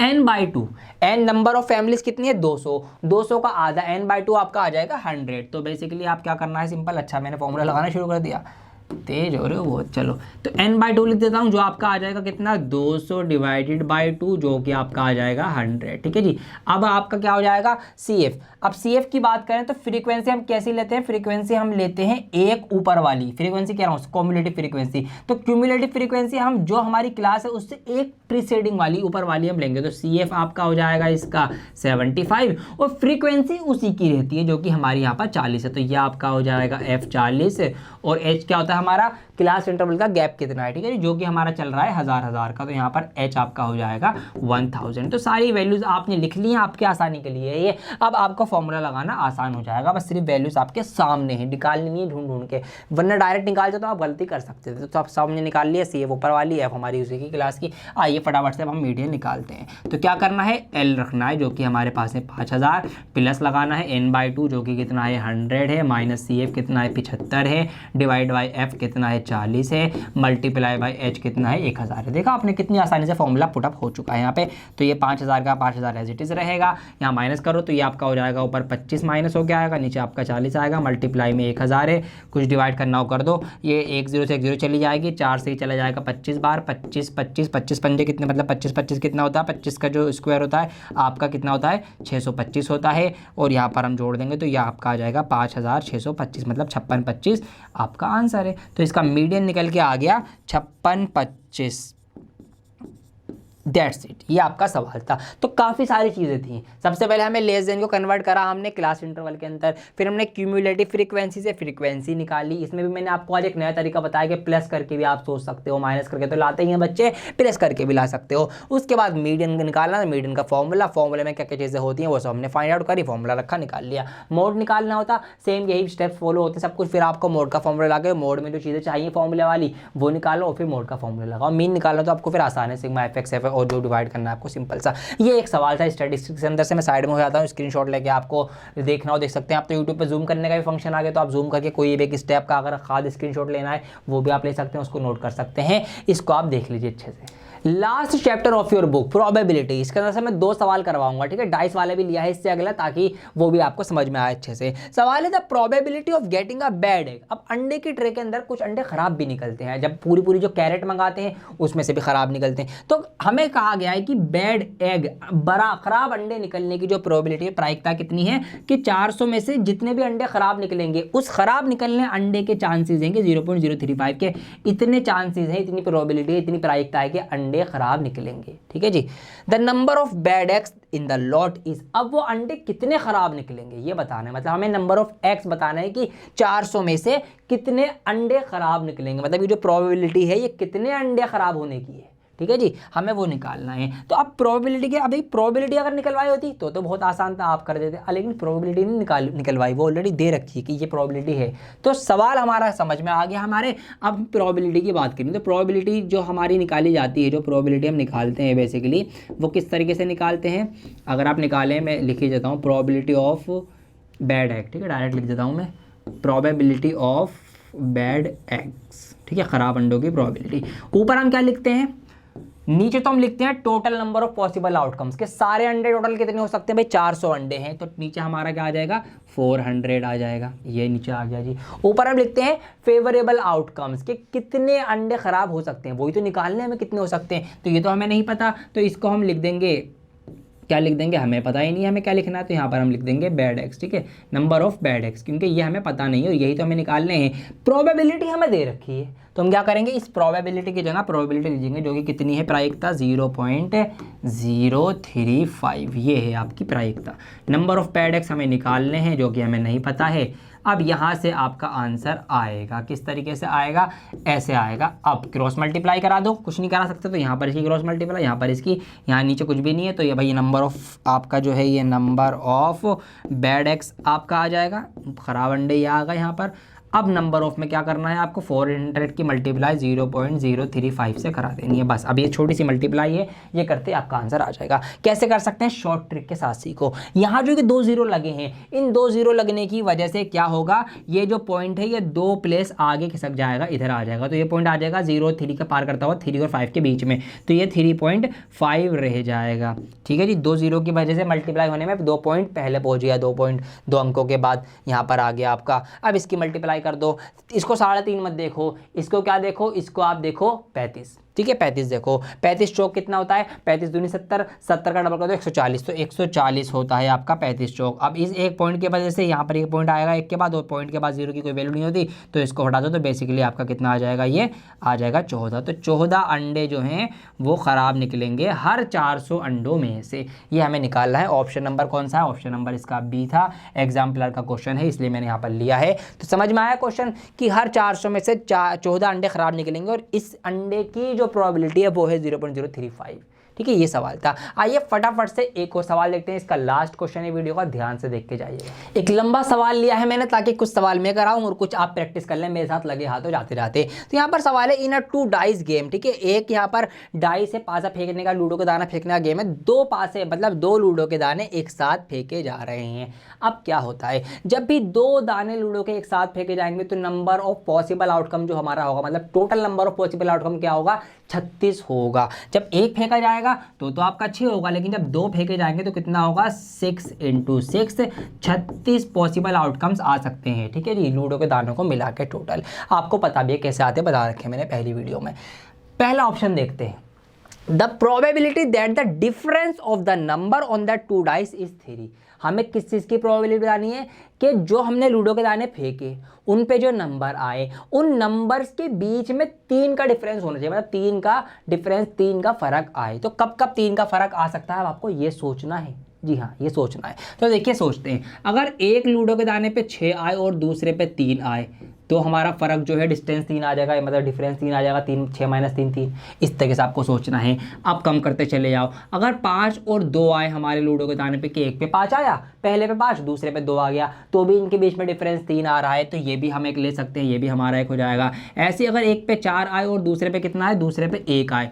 n/2, n number of families कितनी है 200, 200 का आधा n/2 आपका आ जाएगा 100। तो बेसिकली आप क्या करना है, सिंपल, अच्छा मैंने फॉर्मूला लगाना शुरू कर दिया, तेज हो रहे हो बहुत। चलो तो n/2 लिख देता हूँ, जो आपका आ जाएगा कितना 200 डिवाइडेड बाई 2, जो कि आपका आ जाएगा 100। ठीक है जी। अब आपका क्या हो जाएगा CF। अब CF की बात करें तो फ्रीक्वेंसी हम कैसी लेते हैं, फ्रीक्वेंसी हम लेते हैं एक ऊपर वाली फ्रीक्वेंसी, कह रहा हूँ क्यूमुलेटिव फ्रीक्वेंसी। तो क्यूमुलेटिव फ्रीक्वेंसी हम जो हमारी क्लास है उससे एक प्रीसीडिंग वाली ऊपर वाली हम लेंगे। तो CF आपका हो जाएगा इसका 75, और फ्रीक्वेंसी उसी की रहती है जो कि हमारी यहाँ पर 40 है। तो ये आपका हो जाएगा F 40, और H क्या होता है हमारा क्लास इंटरवल का गैप कितना है, ठीक है, जो कि हमारा चल रहा है 1000 का। तो यहाँ पर H आपका हो जाएगा 1000। तो सारी वैल्यूज आपने लिख ली हैं आपके आसानी के लिए ये। अब आपका फॉर्मूला लगाना आसान हो जाएगा, बस सिर्फ वैल्यूज आपके सामने हैं, निकालनी नहीं है ढूंढ ढूंढ के, वरना डायरेक्ट निकाल जाते तो आप गलती कर सकते थे। तो आप सामने निकाल लिया, CF ऊपर वाली, F हमारी उसी की क्लास की। आइए फटाफट से अब हम मीडियन निकालते हैं। तो क्या करना है, L रखना है जो कि हमारे पास है 5000, प्लस लगाना है n/2 जो कि कितना है 100 है, माइनस CF कितना है 75 है, डिवाइड बाई F कितना है 40 है, मल्टीप्लाई बाई H कितना है 1000 है। देखा आपने कितनी आसानी से फॉर्मूला पुटअप हो चुका है यहाँ पे। तो ये 5000 का 5000 एज इट इज रहेगा, यहाँ माइनस करो तो ये आपका हो जाएगा ऊपर 25 माइनस हो गया आएगा, नीचे आपका 40 आएगा, मल्टीप्लाई में 1000 है, कुछ डिवाइड करना हो कर दो, ये 1 0 से 1 0 चली जाएगी, 4 से ही चला जाएगा 25 बार, 25 25 25 पंजे कितने, मतलब 25 25 कितना होता है, 25 का जो स्क्वायर होता है आपका कितना होता है 625 होता है, और यहाँ पर हम जोड़ देंगे तो यह आपका आ जाएगा 5625, मतलब 56 25 आपका आंसर है। तो इसका मीडियन निकल के आ गया 56 25। दैट्स इट, ये आपका सवाल था। तो काफ़ी सारी चीज़ें थी। सबसे पहले हमें लेस देन को कन्वर्ट करा हमने क्लास इंटरवल के अंदर, फिर हमने क्यूमुलेटिव फ्रीक्वेंसी से फ्रीक्वेंसी निकाली। इसमें भी मैंने आपको आज एक नया तरीका बताया कि प्लस करके भी आप सोच सकते हो, माइनस करके तो लाते ही हैं बच्चे, प्लस करके भी ला सकते हो। उसके बाद मीडियन निकालना, मीडियन का फॉर्मूले में क्या क्या चीज़ें होती हैं वो सब हमने फाइंड आउट करी, फॉर्मूला रखा, निकाल लिया। मोड निकालना होता, सेम यही स्टेप्स फॉलो होते हैं सब कुछ। फिर आपको मोड का फॉर्मूला लगा, मोड में जो चीज़ें चाहिए फॉर्मूले वाली वो निकालो, और फिर मोड का फॉर्मूला लगाओ। मीन निकालना तो आपको फिर आसान है, सिग्मा FX है, और जो डिवाइड करना आपको सिंपल सा। ये एक सवाल था स्टैटिस्टिक्स के अंदर से, मैं साइड में हो जाता हूँ, स्क्रीनशॉट लेके आपको देखना हो देख सकते हैं आप। तो यूट्यूब पे जूम करने का भी फंक्शन आ गया, तो आप जूम करके कोई भी एक स्टेप का अगर खाद स्क्रीनशॉट लेना है वो भी आप ले सकते हैं, उसको नोट कर सकते हैं। इसको आप देख लीजिए अच्छे से। Last chapter of your book probability, इसके अंदर से मैं 2 सवाल करवाऊंगा, ठीक है, डाइस वाले भी लिया है इससे अगला, ताकि वो भी आपको समझ में आए अच्छे से। सवाल है the probability of getting a bad egg. अब अंडे की ट्रे के अंदर कुछ अंडे खराब भी निकलते हैं, जब पूरी जो कैरेट मंगाते हैं उसमें से भी खराब निकलते हैं। तो हमें कहा गया है कि बैड एग, बड़ा खराब अंडे निकलने की जो प्रोबेबिलिटी है, प्रायिकता कितनी है कि 400 में से जितने भी अंडे खराब निकलेंगे उस खराब निकलने अंडे के चांसेस हैं कि 0.035 के इतने चांसेस हैं, इतनी प्रोबेबिलिटी है, इतनी प्रायिकता है कि अंडे खराब निकलेंगे। ठीक है जी। The number of bad eggs in the lot is, अब वो अंडे कितने खराब निकलेंगे ये बताना है, मतलब हमें नंबर ऑफ एग्स बताना है कि 400 में से कितने अंडे खराब निकलेंगे, मतलब ये जो प्रोबेबिलिटी है ये कितने अंडे खराब होने की है। ठीक है जी, हमें वो निकालना है। तो अब प्रोबेबिलिटी के, अभी प्रोबेबिलिटी अगर निकलवाई होती तो बहुत आसान था, आप कर देते, लेकिन प्रोबेबिलिटी नहीं निकलवाई, वो ऑलरेडी दे रखी है कि ये प्रोबेबिलिटी है। तो सवाल हमारा समझ में आ गया हमारे। अब प्रोबेबिलिटी की बात करें तो प्रोबेबिलिटी जो हमारी निकाली जाती है, जो प्रोबेबिलिटी हम निकालते हैं बेसिकली, वो किस तरीके से निकालते हैं, अगर आप निकालें, मैं लिख ही देता हूँ, प्रोबेबिलिटी ऑफ बैड एग, ठीक है, डायरेक्ट लिख देता हूँ मैं, प्रोबेबिलिटी ऑफ बैड एग्स, ठीक है, ख़राब अंडों की प्रोबेबिलिटी। ऊपर हम क्या लिखते हैं, नीचे तो हम लिखते हैं total number of possible outcomes के, सारे अंडे टोटल कितने हो सकते हैं भाई, 400 अंडे हैं, तो नीचे हमारा क्या आ जाएगा 400 आ जाएगा, ये नीचे आ गया जी। ऊपर हम लिखते हैं फेवरेबल आउटकम्स के कितने अंडे खराब हो सकते हैं, वही तो निकालने हमें कितने हो सकते हैं, तो ये तो हमें नहीं पता, तो इसको हम लिख देंगे, क्या लिख देंगे, हमें पता ही नहीं है हमें क्या लिखना है, तो यहाँ पर हम लिख देंगे बैड एग्स, ठीक है, नंबर ऑफ बैड एग्स, क्योंकि ये हमें पता नहीं है और यही तो हमें निकालने हैं। प्रोबेबिलिटी हमें दे रखी है, तो हम क्या करेंगे, इस प्रोबेबिलिटी की जगह प्रोबेबिलिटी लीजिएंगे जो कि कितनी है प्रायिकता 0.035, ये है आपकी प्रायिकता। नंबर ऑफ पैड एग्स हमें निकालने हैं जो कि हमें नहीं पता है। अब यहाँ से आपका आंसर आएगा, किस तरीके से आएगा, ऐसे आएगा। अब क्रॉस मल्टीप्लाई करा दो, कुछ नहीं करा सकते तो यहाँ पर इसकी क्रॉस मल्टीप्लाई, यहाँ पर इसकी, यहाँ नीचे कुछ भी नहीं है तो ये भाई नंबर ऑफ आपका जो है ये नंबर ऑफ बैड एक्स आपका आ जाएगा, खराब अंडे ये आ गए यहाँ पर। अब नंबर ऑफ में क्या करना है आपको, 400 की मल्टीप्लाई 0.035 से करा देनी है बस। अब ये छोटी सी मल्टीप्लाई है, ये करते आपका आंसर आ जाएगा। कैसे कर सकते हैं, शॉर्ट ट्रिक के साथ सीखो। यहाँ जो कि 2 0 लगे हैं, इन 2 0 लगने की वजह से क्या होगा, ये जो पॉइंट है ये 2 प्लेस आगे खिसक जाएगा, इधर आ जाएगा। तो ये पॉइंट आ जाएगा 0 3 का पार करता हुआ 3 और 5 के बीच में, तो ये 3.5 रह जाएगा। ठीक है जी, 2 0 की वजह से मल्टीप्लाई होने में 2 पॉइंट पहले पहुँच गया, 2 अंकों के बाद यहाँ पर आ गया आपका। अब इसकी मल्टीप्लाई कर दो, इसको 3.5 मत देखो, इसको क्या देखो, इसको आप देखो 35। ठीक है, 35 देखो, 35 चौक कितना होता है, 35 दूनी 70, 70 का डबल कर दो 140, तो 140 होता है आपका 35 चौक। अब इस एक पॉइंट की वजह से यहाँ पर एक पॉइंट आएगा एक के बाद, और पॉइंट के बाद 0 की कोई वैल्यू नहीं होती, तो इसको हटा दो, तो बेसिकली आपका कितना आ जाएगा, ये आ जाएगा 14। तो 14 अंडे जो हैं वो ख़राब निकलेंगे हर 400 अंडों में से, ये हमें निकालना है। ऑप्शन नंबर कौन सा है, ऑप्शन नंबर इसका बी था, एग्जाम्पलर का क्वेश्चन है इसलिए मैंने यहाँ पर लिया है। तो समझ में आया क्वेश्चन कि हर 400 में से 14 अंडे ख़राब निकलेंगे, और इस अंडे की जो प्रोबेबिलिटी है वो है 0.035। ठीक है, ये सवाल था। आइए फटाफट से एक और सवाल देखते हैं, इसका लास्ट क्वेश्चन है वीडियो का, ध्यान से देख के जाइएगा। एक लंबा सवाल लिया है मैंने ताकि कुछ सवाल मैं कराऊं और कुछ आप प्रैक्टिस कर लें मेरे साथ लगे हाथों जाते जाते। तो यहाँ पर सवाल है इन अ 2 डाइस गेम। ठीक है, एक यहाँ पर डाइस है, पासा फेंकने का, लूडो का दाना फेंकने का गेम है। 2 पासे मतलब 2 लूडो के दाने एक साथ फेंके जा रहे हैं। अब क्या होता है, जब भी 2 दाने लूडो के एक साथ फेंके जाएंगे तो नंबर ऑफ पॉसिबल आउटकम जो हमारा होगा, मतलब total number of possible outcome क्या होगा, 36 होगा। जब एक फेंका जाएगा तो आपका 6 होगा, लेकिन जब 2 फेंके जाएंगे तो कितना होगा, 6 × 6, 36 पॉसिबल आउटकम्स आ सकते हैं। ठीक है जी, लूडो के दानों को मिला के टोटल आपको पता भी है कैसे आते, बता रखे मैंने पहली वीडियो में। पहला ऑप्शन देखते हैं, the probability that the difference of the number on the 2 dice is 3। हमें किस चीज़ की प्रोबेबिलिटी बतानी है कि जो हमने लूडो के दाने फेंके उन पे जो नंबर आए, उन नंबर्स के बीच में 3 का डिफरेंस होना चाहिए, मतलब 3 का डिफरेंस, 3 का फर्क आए। तो कब कब 3 का फर्क आ सकता है, अब आपको ये सोचना है। जी हाँ, ये सोचना है। तो देखिए सोचते हैं, अगर एक लूडो के दाने पे 6 आए और दूसरे पे 3 आए तो हमारा फ़र्क जो है डिस्टेंस 3 आ जाएगा, मतलब डिफरेंस 3 आ जाएगा, 3 6 - 3 3, इस तरीके से आपको सोचना है। अब कम करते चले जाओ, अगर 5 और 2 आए हमारे लूडो के दाने पे कि एक पे 5 आया, पहले पे 5 दूसरे पे 2 आ गया, तो भी इनके बीच में डिफरेंस 3 आ रहा है, तो ये भी हम एक ले सकते हैं, ये भी हमारा एक हो जाएगा। ऐसे अगर एक पे 4 आए और दूसरे पे कितना है, दूसरे पे 1 आए,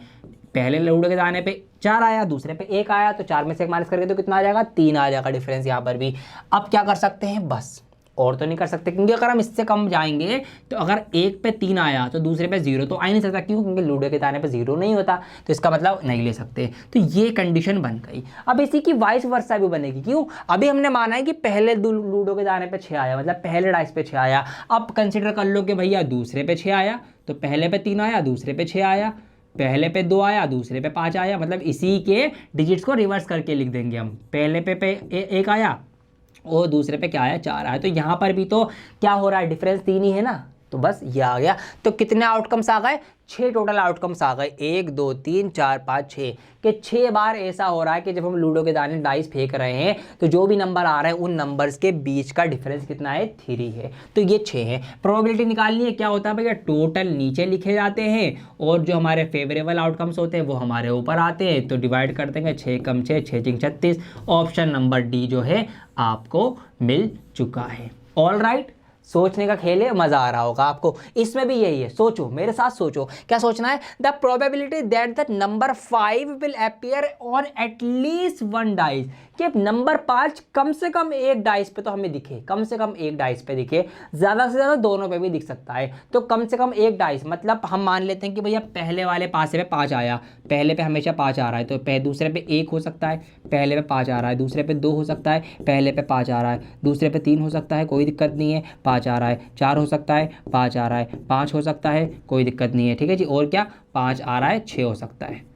पहले लूडो के दाने पे 4 आया, दूसरे पे 1 आया, तो 4 में से 1 माइनस करके तो कितना आ जाएगा, 3 आ जाएगा डिफरेंस यहाँ पर भी। अब क्या कर सकते हैं, बस और तो नहीं कर सकते, क्योंकि अगर हम इससे कम जाएंगे तो अगर एक पे 3 आया तो दूसरे पे 0 तो आ ही नहीं सकता, क्यों, क्योंकि लूडो के दाने पे 0 नहीं होता, तो इसका मतलब नहीं ले सकते। तो ये कंडीशन बन गई। अब इसी की वाइस वर्सा भी बनेगी, क्यों, अभी हमने माना है कि पहले लूडो के दाने पे 6 आया, मतलब पहले डाइस पे 6 आया। अब कंसिडर कर लो कि भैया दूसरे पे 6 आया, तो पहले पे 3 आया, दूसरे पे 6 आया, पहले पे 2 आया, दूसरे पे 5 आया, मतलब इसी के डिजिट्स को रिवर्स करके लिख देंगे हम। पहले पे 1 आया और दूसरे पे क्या आया, 4 आया, तो यहाँ पर भी तो क्या हो रहा है, डिफरेंस 3 ही है ना, तो बस ये आ गया। तो कितने आउटकम्स आ गए, 6 टोटल आउटकम्स आ गए, 1 2 3 4 5 6 के 6 बार ऐसा हो रहा है कि जब हम लूडो के दाने डाइस फेंक रहे हैं तो जो भी नंबर आ रहे हैं उन नंबर्स के बीच का डिफरेंस कितना है, 3 है। तो ये 6 है। प्रोबेबिलिटी निकालनी है, क्या होता है भैया, टोटल नीचे लिखे जाते हैं और जो हमारे फेवरेबल आउटकम्स होते हैं वो हमारे ऊपर आते हैं, तो डिवाइड कर देंगे, 6 × 6 6 × 36। ऑप्शन नंबर डी जो है आपको मिल चुका है। ऑल राइट, सोचने का खेल है, मजा आ रहा होगा आपको। इसमें भी यही है, सोचो मेरे साथ, सोचो क्या सोचना है, the probability that the number 5 will appear on at least 1 dice, कि नंबर 5 कम से कम एक डाइस पे तो हमें दिखे, कम से कम एक डाइस पे दिखे, ज़्यादा से ज़्यादा दोनों पे भी दिख सकता है, तो कम से कम एक डाइस, मतलब हम मान लेते हैं कि भैया पहले वाले पासे पे 5 आया, पहले पे हमेशा 5 आ रहा है, तो दूसरे पे 1 हो सकता है, पहले पे 5 आ रहा है, दूसरे पे 2 हो सकता है, पहले पे 5 आ रहा है, दूसरे पे 3 हो सकता है, कोई दिक्कत नहीं है, 5 आ रहा है, 4 हो सकता है, 5 आ रहा है, 5 हो सकता है, कोई दिक्कत नहीं है, ठीक है जी, और क्या, 5 आ रहा है, 6 हो सकता है।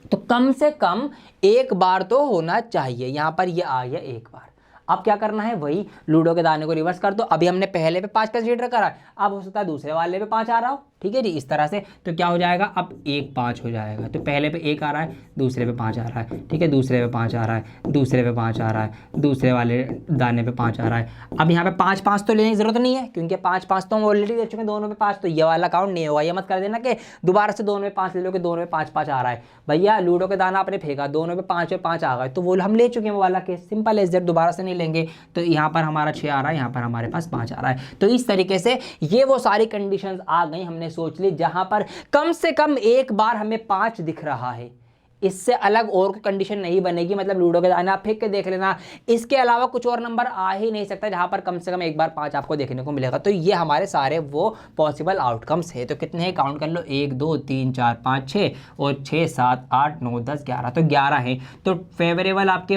तो कम से कम एक बार तो होना चाहिए, यहाँ पर ये आ गया एक बार। अब क्या करना है, वही लूडो के दाने को रिवर्स कर दो। अभी हमने पहले पे 5 कंसीडर करा, अब हो सकता है दूसरे वाले पे 5 आ रहा हो, ठीक है जी, इस तरह से। तो क्या हो जाएगा, अब 1 5 हो जाएगा। तो पहले पे 1 आ रहा है, दूसरे पे 5 आ रहा है, ठीक है, दूसरे पे 5 आ रहा है, दूसरे पे 5 आ रहा है, दूसरे वाले दाने पे 5 आ रहा है। अब यहाँ पे 5 5 तो लेने की जरूरत नहीं है, क्योंकि 5 5 तो हम ऑलरेडी दे चुके हैं दोनों पे 5, तो ये वाला काउंट नहीं होगा। ये मत कर देना कि दोबारा से दोनों में 5 ले लो कि दोनों में 5 5 आ रहा है। भैया लूडो के दाना आपने फेंका, दोनों में 5 5 आ गए, तो वो हम ले चुके हैं वो वाला केस, सिंपल एज दैट, दोबारा से नहीं लेंगे। तो यहाँ पर हमारा 6 आ रहा है, यहाँ पर हमारे पास 5 आ रहा है। तो इस तरीके से ये वो सारी कंडीशंस आ गई, हमने सोच ली जहां पर कम से कम एक बार हमें 5 दिख रहा है। इससे अलग और कोई कंडीशन नहीं बनेगी, मतलब लूडो के दाने आप फेंक के देख लेना, इसके अलावा कुछ और नंबर आ ही नहीं सकता जहां पर कम से कम एक बार 5 आपको देखने को मिलेगा। तो ये हमारे सारे वो पॉसिबल आउटकम्स है। तो कितने हैं काउंट कर लो, 1 2 3 4 5 6 और 6 7 8 9 10 11, तो 11 है। तो फेवरेबल आपके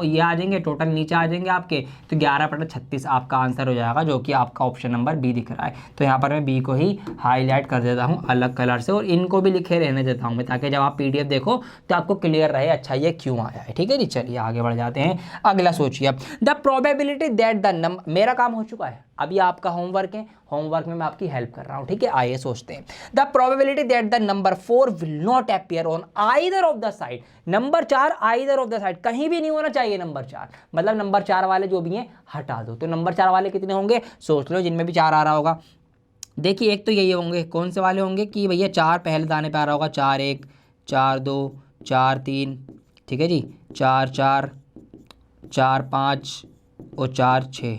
ये आ जाएंगे, टोटल नीचे आ जाएंगे आपके, तो 11/36 आपका आंसर हो जाएगा, जो कि आपका ऑप्शन नंबर बी दिख रहा है। तो यहाँ पर मैं बी को ही हाईलाइट कर देता हूँ अलग कलर से, और इनको भी लिखे रहने देता हूँ मैं, ताकि जब आप PDF देखो तो आपको क्लियर रहे अच्छा ये क्यों आया है। ठीक है जी, चलिए आगे बढ़ जाते हैं। अगला सोचिए अब, the probability that the number, मेरा काम हो चुका है, अभी आपका होमवर्क है, होमवर्क में मैं आपकी हेल्प कर रहा हूं। ठीक है, आइए सोचते हैं। The probability that the number 4 will not appear on either of the side, number 4 either of the side, कहीं भी नहीं होना चाहिए नंबर 4, मतलब नंबर 4 वाले जो भी हैं हटा दो। तो नंबर 4 वाले कितने होंगे, सोच लो, जिनमें भी 4 आ रहा होगा। देखिए एक तो यही होंगे, कौन से वाले होंगे कि भैया 4 पहले दाने पे आ रहा होगा, 4 1 4 2 4 3, ठीक है जी, 4 4 4 5 और 4 6,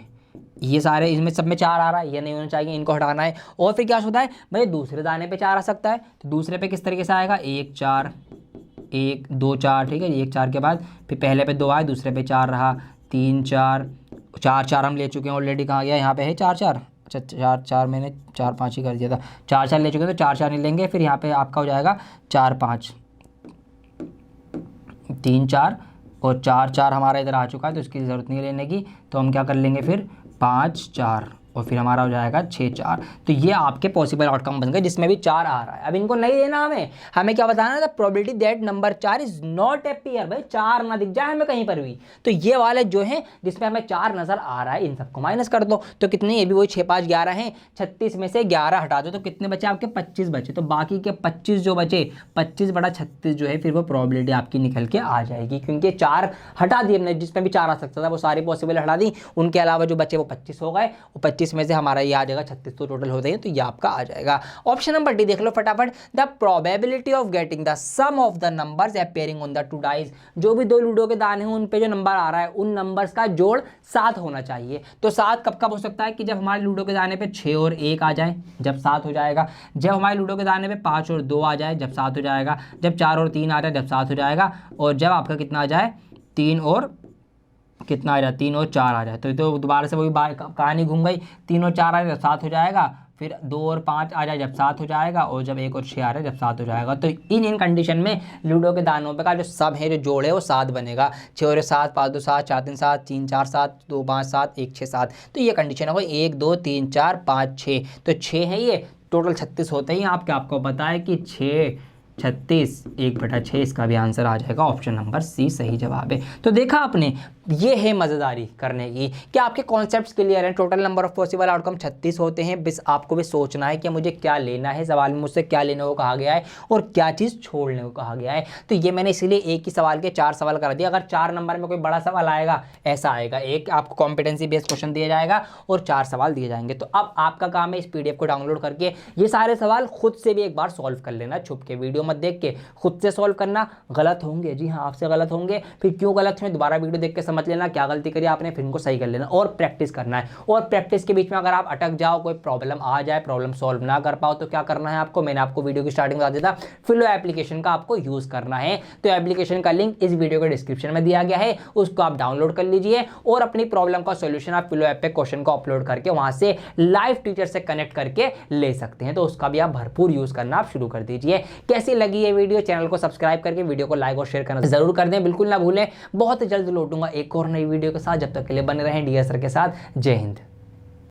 ये सारे इसमें सब में 4 आ रहा है, ये नहीं होना चाहिए, इनको हटाना है। और फिर क्या होता है भाई, दूसरे दाने पे 4 आ सकता है, तो दूसरे पे किस तरीके से आएगा, 1 4 1 2 4, ठीक है, 1 4 के बाद फिर पहले पे 2 आए, दूसरे पे 4 रहा, 3 4 4 4 हम ले चुके हैं ऑलरेडी, कहाँ गया, यहाँ पे है 4 4, अच्छा 4 4 मैंने 4 5 ही कर दिया था, 4 4 ले चुके हैं, तो 4 4 नहीं लेंगे, फिर यहाँ पे आपका हो जाएगा 4 5 3 4 और 4 4 हमारा इधर आ चुका है, तो इसकी ज़रूरत नहीं लेने की। तो हम क्या कर लेंगे फिर 5 4 और फिर हमारा हो जाएगा 6 4। तो ये आपके पॉसिबल आउटकम बन गए जिसमें भी 4 आ रहा है। अब इनको नहीं देना, हमें क्या बताना है, probability that number 4 is not appear, भाई 4 ना दिख जाए हमें कहीं पर भी। तो ये वाले जो हैं जिसमें हमें 4 नजर आ रहा है, इन सबको माइनस कर दो। तो कितने, ये भी वही 6 5 11 हैं, 36 में से 11 हटा दो, तो कितने बचे आपके, 25 बचे। तो बाकी के 25 जो बचे, 25/36 जो है, फिर वो प्रोबेबिलिटी आपकी निकल के आ जाएगी, क्योंकि 4 हटा दिए हमने, जिसमें भी 4 आ सकता था वो सारी पॉसिबल हटा दी, उनके अलावा जो बचे वो 25 हो गए, और 25 में से हमारा ये आ जाएगा 36, तो टोटल होते हैं, तो ये आपका आ जाएगा। ऑप्शन नंबर डी देख लो फटाफट, the probability of getting the sum of the numbers appearing on the 2 dice, जो भी 2 लूडो के दाने हैं उन पे जो नंबर आ रहा है उन नंबर्स का जोड़ 7 होना चाहिए। तो 7 कब कब हो सकता है कि जब हमारे लूडो के दाने पे 6 और 1 आ जाए, जब 7 हो जाएगा, जब हमारे लूडो के दाने पे 5 और 2 आ जाए, जब 7 हो जाएगा, जब 4 और 3 आ जाए, जब 7 हो जाएगा, और जब आपका कितना आ जाए, 3 और कितना आ जाए, 3 और 4 आ जाए। तो दोबारा से वही कहानी घूम गई, 3 और 4 आ जाए 7 हो जाएगा, फिर 2 और 5 आ जाए जब 7 हो जाएगा, और जब 1 और 6 आ जाए जब 7 हो जाएगा। तो इन कंडीशन में लूडो के दानों पे का जो सब है, जो जोड़ है, वो 7 बनेगा। 6 और 7 5 2 7 4 3 7 3 4 7 2 5 7 1 6 7। तो ये कंडीशन है 1 2 3 4 5 6, तो 6 है ये, टोटल 36 होते ही आपको पता है कि 6 36 1/6, इसका भी आंसर आ जाएगा, ऑप्शन नंबर सी सही जवाब है। तो देखा आपने, ये है मज़ेदारी करने की कि आपके कॉन्सेप्ट्स क्लियर हैं। Total number of possible outcome 36 होते हैं, बस आपको भी सोचना है कि मुझे क्या लेना है, सवाल में मुझसे क्या लेने को कहा गया है और क्या चीज़ छोड़ने को कहा गया है। तो ये मैंने इसीलिए एक ही सवाल के 4 सवाल कर दिया। अगर 4 नंबर में कोई बड़ा सवाल आएगा, ऐसा आएगा, एक आपको कॉम्पिटेंसी बेस्ड क्वेश्चन दिया जाएगा और 4 सवाल दिए जाएंगे। तो अब आपका काम है इस PDF को डाउनलोड करके ये सारे सवाल खुद से भी एक बार सॉल्व कर लेना, छुप के, वीडियो मत देख के, खुद से सॉल्व करना। गलत होंगे, जी हाँ, आपसे गलत होंगे, फिर क्यों गलत हुए दोबारा वीडियो देख के समझ लेना, क्या गलती करी आपने, फिर इनको सही कर लेना और प्रैक्टिस करना है। और प्रैक्टिस के बीच में अगर आप अटक जाओ, कोई प्रॉब्लम आ जाए, प्रॉब्लम सॉल्व ना कर पाओ, तो क्या करना है आपको, मैंने आपको वीडियो की स्टार्टिंग में बता दिया था, फिलो एप्लीकेशन का आपको यूज करना है। तो एप्लीकेशन का लिंक इस वीडियो के डिस्क्रिप्शन में दिया गया है, उसको आप डाउनलोड कर लीजिए और अपनी प्रॉब्लम का सॉल्यूशन आप फिलो ऐप पे क्वेश्चन को अपलोड करके वहां से लाइव टीचर से कनेक्ट करके ले सकते हैं। तो उसका भी आप भरपूर यूज करना आप शुरू कर दीजिए। कैसी लगी ये वीडियो, चैनल को सब्सक्राइब करके वीडियो को लाइक और शेयर करना जरूर कर दें, बिल्कुल ना भूलें। बहुत जल्द लौटूंगा एक और नई वीडियो के साथ, जब तक के लिए बने रहें डीएस सर के साथ। जय हिंद।